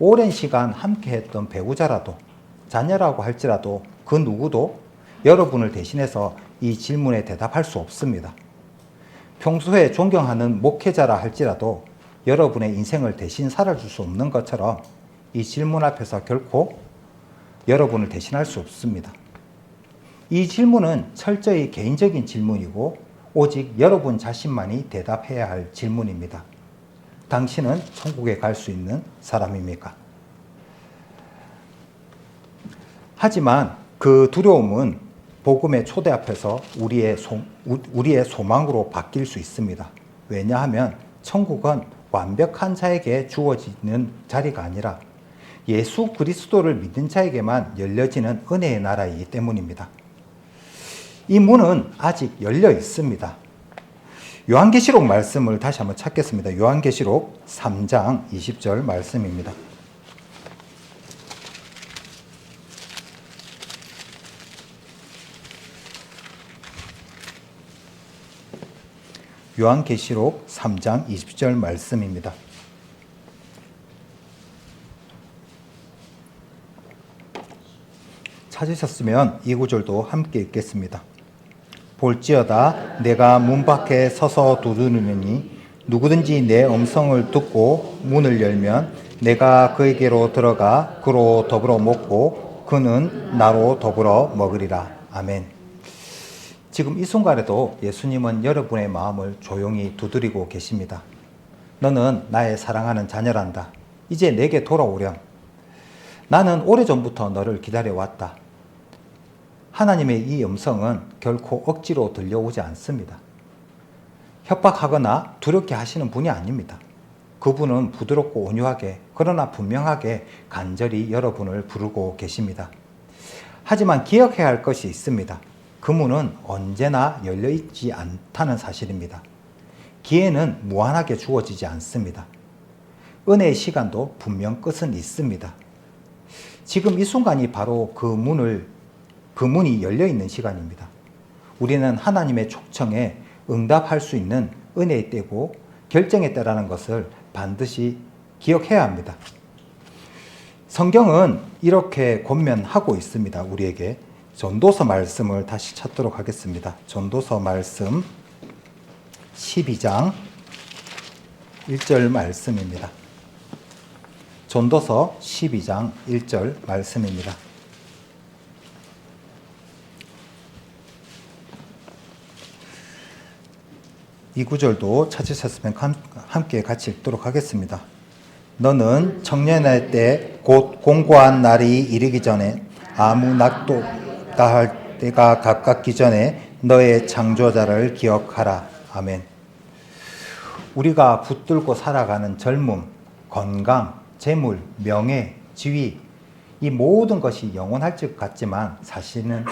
오랜 시간 함께했던 배우자라도, 자녀라고 할지라도 그 누구도 여러분을 대신해서 이 질문에 대답할 수 없습니다. 평소에 존경하는 목회자라 할지라도 여러분의 인생을 대신 살아줄 수 없는 것처럼 이 질문 앞에서 결코 여러분을 대신할 수 없습니다. 이 질문은 철저히 개인적인 질문이고 오직 여러분 자신만이 대답해야 할 질문입니다. 당신은 천국에 갈 수 있는 사람입니까? 하지만 그 두려움은 복음의 초대 앞에서 우리의 소망으로 바뀔 수 있습니다. 왜냐하면 천국은 완벽한 자에게 주어지는 자리가 아니라 예수 그리스도를 믿는 자에게만 열려지는 은혜의 나라이기 때문입니다. 이 문은 아직 열려 있습니다. 요한계시록 말씀을 다시 한번 찾겠습니다. 요한계시록 3장 20절 말씀입니다. 요한계시록 3장 20절 말씀입니다. 찾으셨으면 이 구절도 함께 읽겠습니다. 볼지어다 내가 문 밖에 서서 두드리니 누구든지 내 음성을 듣고 문을 열면 내가 그에게로 들어가 그로 더불어 먹고 그는 나로 더불어 먹으리라. 아멘. 지금 이 순간에도 예수님은 여러분의 마음을 조용히 두드리고 계십니다. 너는 나의 사랑하는 자녀란다. 이제 내게 돌아오렴. 나는 오래전부터 너를 기다려왔다. 하나님의 이 음성은 결코 억지로 들려오지 않습니다. 협박하거나 두렵게 하시는 분이 아닙니다. 그분은 부드럽고 온유하게 그러나 분명하게 간절히 여러분을 부르고 계십니다. 하지만 기억해야 할 것이 있습니다. 그 문은 언제나 열려있지 않다는 사실입니다. 기회는 무한하게 주어지지 않습니다. 은혜의 시간도 분명 끝은 있습니다. 지금 이 순간이 바로 그 문이 열려있는 시간입니다. 우리는 하나님의 촉청에 응답할 수 있는 은혜의 때고 결정의 때라는 것을 반드시 기억해야 합니다. 성경은 이렇게 권면하고 있습니다. 우리에게 전도서 말씀을 다시 찾도록 하겠습니다. 전도서 말씀 12장 1절 말씀입니다. 전도서 12장 1절 말씀입니다. 이 구절도 찾으셨으면 함께 같이 읽도록 하겠습니다. 너는 청년의 때 곧 공고한 날이 이르기 전에 아무 낙도 다할 때가 가깝기 전에 너의 창조자를 기억하라. 아멘. 우리가 붙들고 살아가는 젊음, 건강, 재물, 명예, 지위 이 모든 것이 영원할 것 같지만 사실은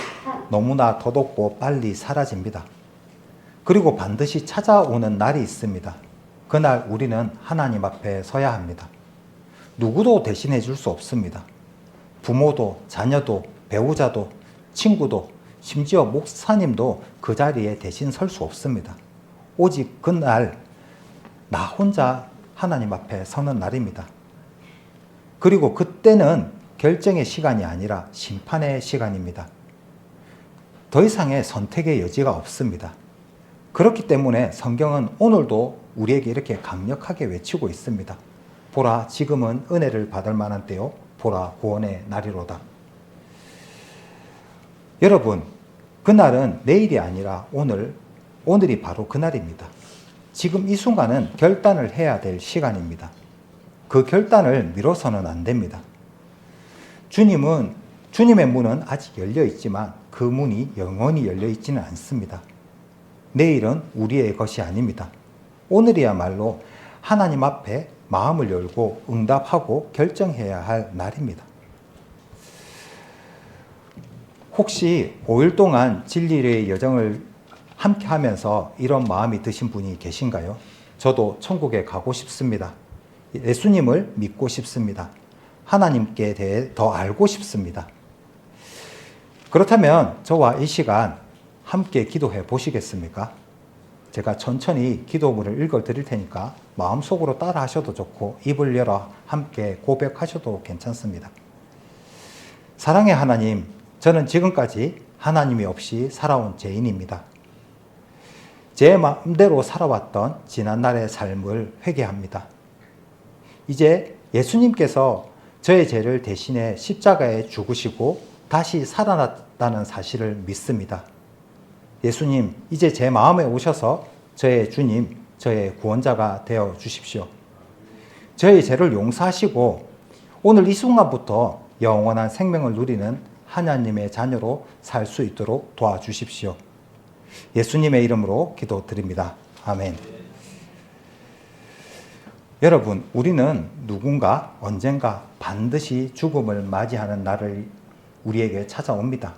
너무나 더덥고 빨리 사라집니다. 그리고 반드시 찾아오는 날이 있습니다. 그날 우리는 하나님 앞에 서야 합니다. 누구도 대신해 줄 수 없습니다. 부모도, 자녀도, 배우자도, 친구도, 심지어 목사님도 그 자리에 대신 설 수 없습니다. 오직 그날 나 혼자 하나님 앞에 서는 날입니다. 그리고 그때는 결정의 시간이 아니라 심판의 시간입니다. 더 이상의 선택의 여지가 없습니다. 그렇기 때문에 성경은 오늘도 우리에게 이렇게 강력하게 외치고 있습니다. 보라, 지금은 은혜를 받을 만한 때요. 보라, 구원의 날이로다. 여러분, 그날은 내일이 아니라 오늘이 바로 그날입니다. 지금 이 순간은 결단을 해야 될 시간입니다. 그 결단을 미뤄서는 안 됩니다. 주님의 문은 아직 열려 있지만 그 문이 영원히 열려 있지는 않습니다. 내일은 우리의 것이 아닙니다. 오늘이야말로 하나님 앞에 마음을 열고 응답하고 결정해야 할 날입니다. 혹시 5일 동안 진리의 여정을 함께 하면서 이런 마음이 드신 분이 계신가요? 저도 천국에 가고 싶습니다. 예수님을 믿고 싶습니다. 하나님께 대해 더 알고 싶습니다. 그렇다면 저와 이 시간 함께 기도해 보시겠습니까? 제가 천천히 기도문을 읽어 드릴 테니까 마음속으로 따라 하셔도 좋고 입을 열어 함께 고백하셔도 괜찮습니다. 사랑의 하나님, 저는 지금까지 하나님이 없이 살아온 죄인입니다. 제 마음대로 살아왔던 지난날의 삶을 회개합니다. 이제 예수님께서 저의 죄를 대신해 십자가에 죽으시고 다시 살아났다는 사실을 믿습니다. 예수님, 이제 제 마음에 오셔서 저의 주님, 저의 구원자가 되어 주십시오. 저의 죄를 용서하시고 오늘 이 순간부터 영원한 생명을 누리는 하나님의 자녀로 살 수 있도록 도와주십시오. 예수님의 이름으로 기도드립니다. 아멘. 여러분, 우리는 누군가 언젠가 반드시 죽음을 맞이하는 날을 우리에게 찾아옵니다.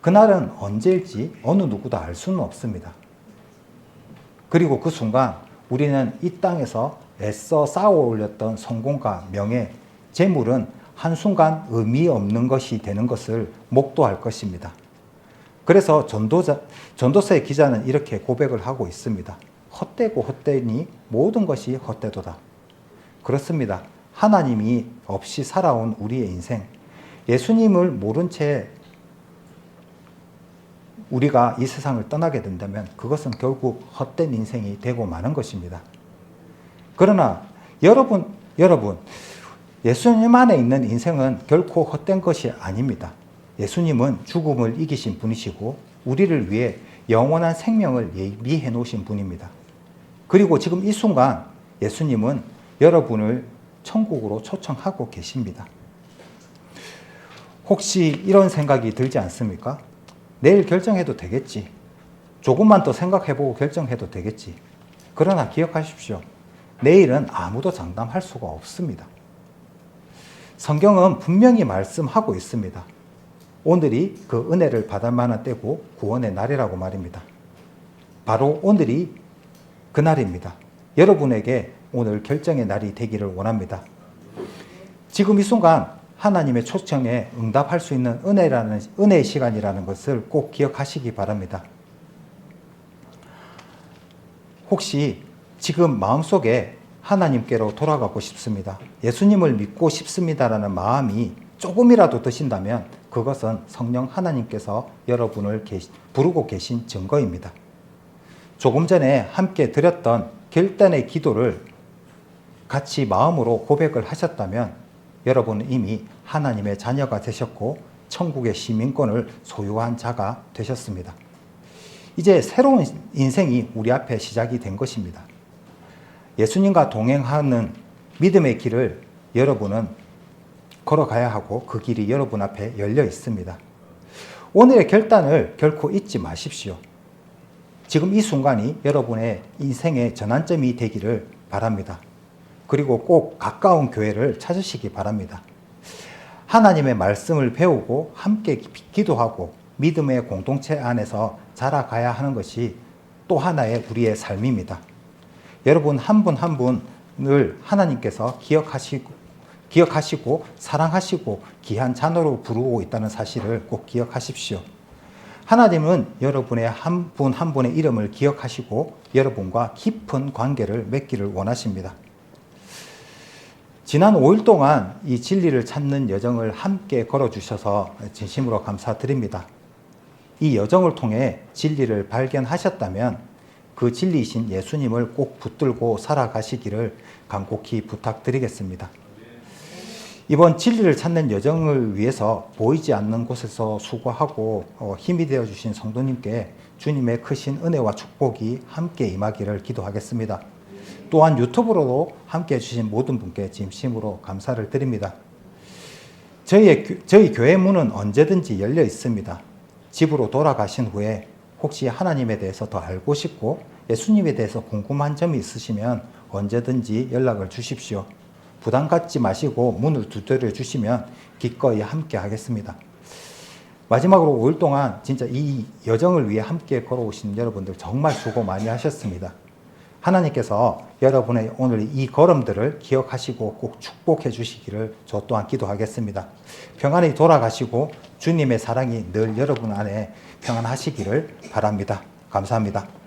그날은 언제일지 어느 누구도 알 수는 없습니다. 그리고 그 순간 우리는 이 땅에서 애써 쌓아 올렸던 성공과 명예, 재물은 한순간 의미 없는 것이 되는 것을 목도할 것입니다. 그래서 전도서의 기자는 이렇게 고백을 하고 있습니다. 헛되고 헛되니 모든 것이 헛되도다. 그렇습니다. 하나님이 없이 살아온 우리의 인생, 예수님을 모른 채 우리가 이 세상을 떠나게 된다면 그것은 결국 헛된 인생이 되고 마는 것입니다. 그러나 여러분, 예수님 안에 있는 인생은 결코 헛된 것이 아닙니다. 예수님은 죽음을 이기신 분이시고 우리를 위해 영원한 생명을 예비해 놓으신 분입니다. 그리고 지금 이 순간 예수님은 여러분을 천국으로 초청하고 계십니다. 혹시 이런 생각이 들지 않습니까? 내일 결정해도 되겠지. 조금만 더 생각해보고 결정해도 되겠지. 그러나 기억하십시오. 내일은 아무도 장담할 수가 없습니다. 성경은 분명히 말씀하고 있습니다. 오늘이 그 은혜를 받을 만한 때고 구원의 날이라고 말입니다. 바로 오늘이 그 날입니다. 여러분에게 오늘 결정의 날이 되기를 원합니다. 지금 이 순간 하나님의 초청에 응답할 수 있는 은혜의 시간이라는 것을 꼭 기억하시기 바랍니다. 혹시 지금 마음속에 하나님께로 돌아가고 싶습니다. 예수님을 믿고 싶습니다라는 마음이 조금이라도 드신다면 그것은 성령 하나님께서 여러분을 부르고 계신 증거입니다. 조금 전에 함께 드렸던 결단의 기도를 같이 마음으로 고백을 하셨다면 여러분은 이미 하나님의 자녀가 되셨고 천국의 시민권을 소유한 자가 되셨습니다. 이제 새로운 인생이 우리 앞에 시작이 된 것입니다. 예수님과 동행하는 믿음의 길을 여러분은 걸어가야 하고 그 길이 여러분 앞에 열려 있습니다. 오늘의 결단을 결코 잊지 마십시오. 지금 이 순간이 여러분의 인생의 전환점이 되기를 바랍니다. 그리고 꼭 가까운 교회를 찾으시기 바랍니다. 하나님의 말씀을 배우고 함께 기도하고 믿음의 공동체 안에서 자라가야 하는 것이 또 하나의 우리의 삶입니다. 여러분 한 분 한 분을 하나님께서 기억하시고 사랑하시고 귀한 자녀로 부르고 있다는 사실을 꼭 기억하십시오. 하나님은 여러분의 한 분 한 분의 이름을 기억하시고 여러분과 깊은 관계를 맺기를 원하십니다. 지난 5일 동안 이 진리를 찾는 여정을 함께 걸어주셔서 진심으로 감사드립니다. 이 여정을 통해 진리를 발견하셨다면 그 진리이신 예수님을 꼭 붙들고 살아가시기를 간곡히 부탁드리겠습니다. 이번 진리를 찾는 여정을 위해서 보이지 않는 곳에서 수고하고 힘이 되어주신 성도님께 주님의 크신 은혜와 축복이 함께 임하기를 기도하겠습니다. 또한 유튜브로도 함께 해주신 모든 분께 진심으로 감사를 드립니다. 저희 교회 문은 언제든지 열려 있습니다. 집으로 돌아가신 후에 혹시 하나님에 대해서 더 알고 싶고 예수님에 대해서 궁금한 점이 있으시면 언제든지 연락을 주십시오. 부담 갖지 마시고 문을 두드려 주시면 기꺼이 함께 하겠습니다. 마지막으로 5일 동안 진짜 이 여정을 위해 함께 걸어오신 여러분들 정말 수고 많이 하셨습니다. 하나님께서 여러분의 오늘 이 걸음들을 기억하시고 꼭 축복해 주시기를 저 또한 기도하겠습니다. 평안히 돌아가시고 주님의 사랑이 늘 여러분 안에 평안하시기를 바랍니다. 감사합니다.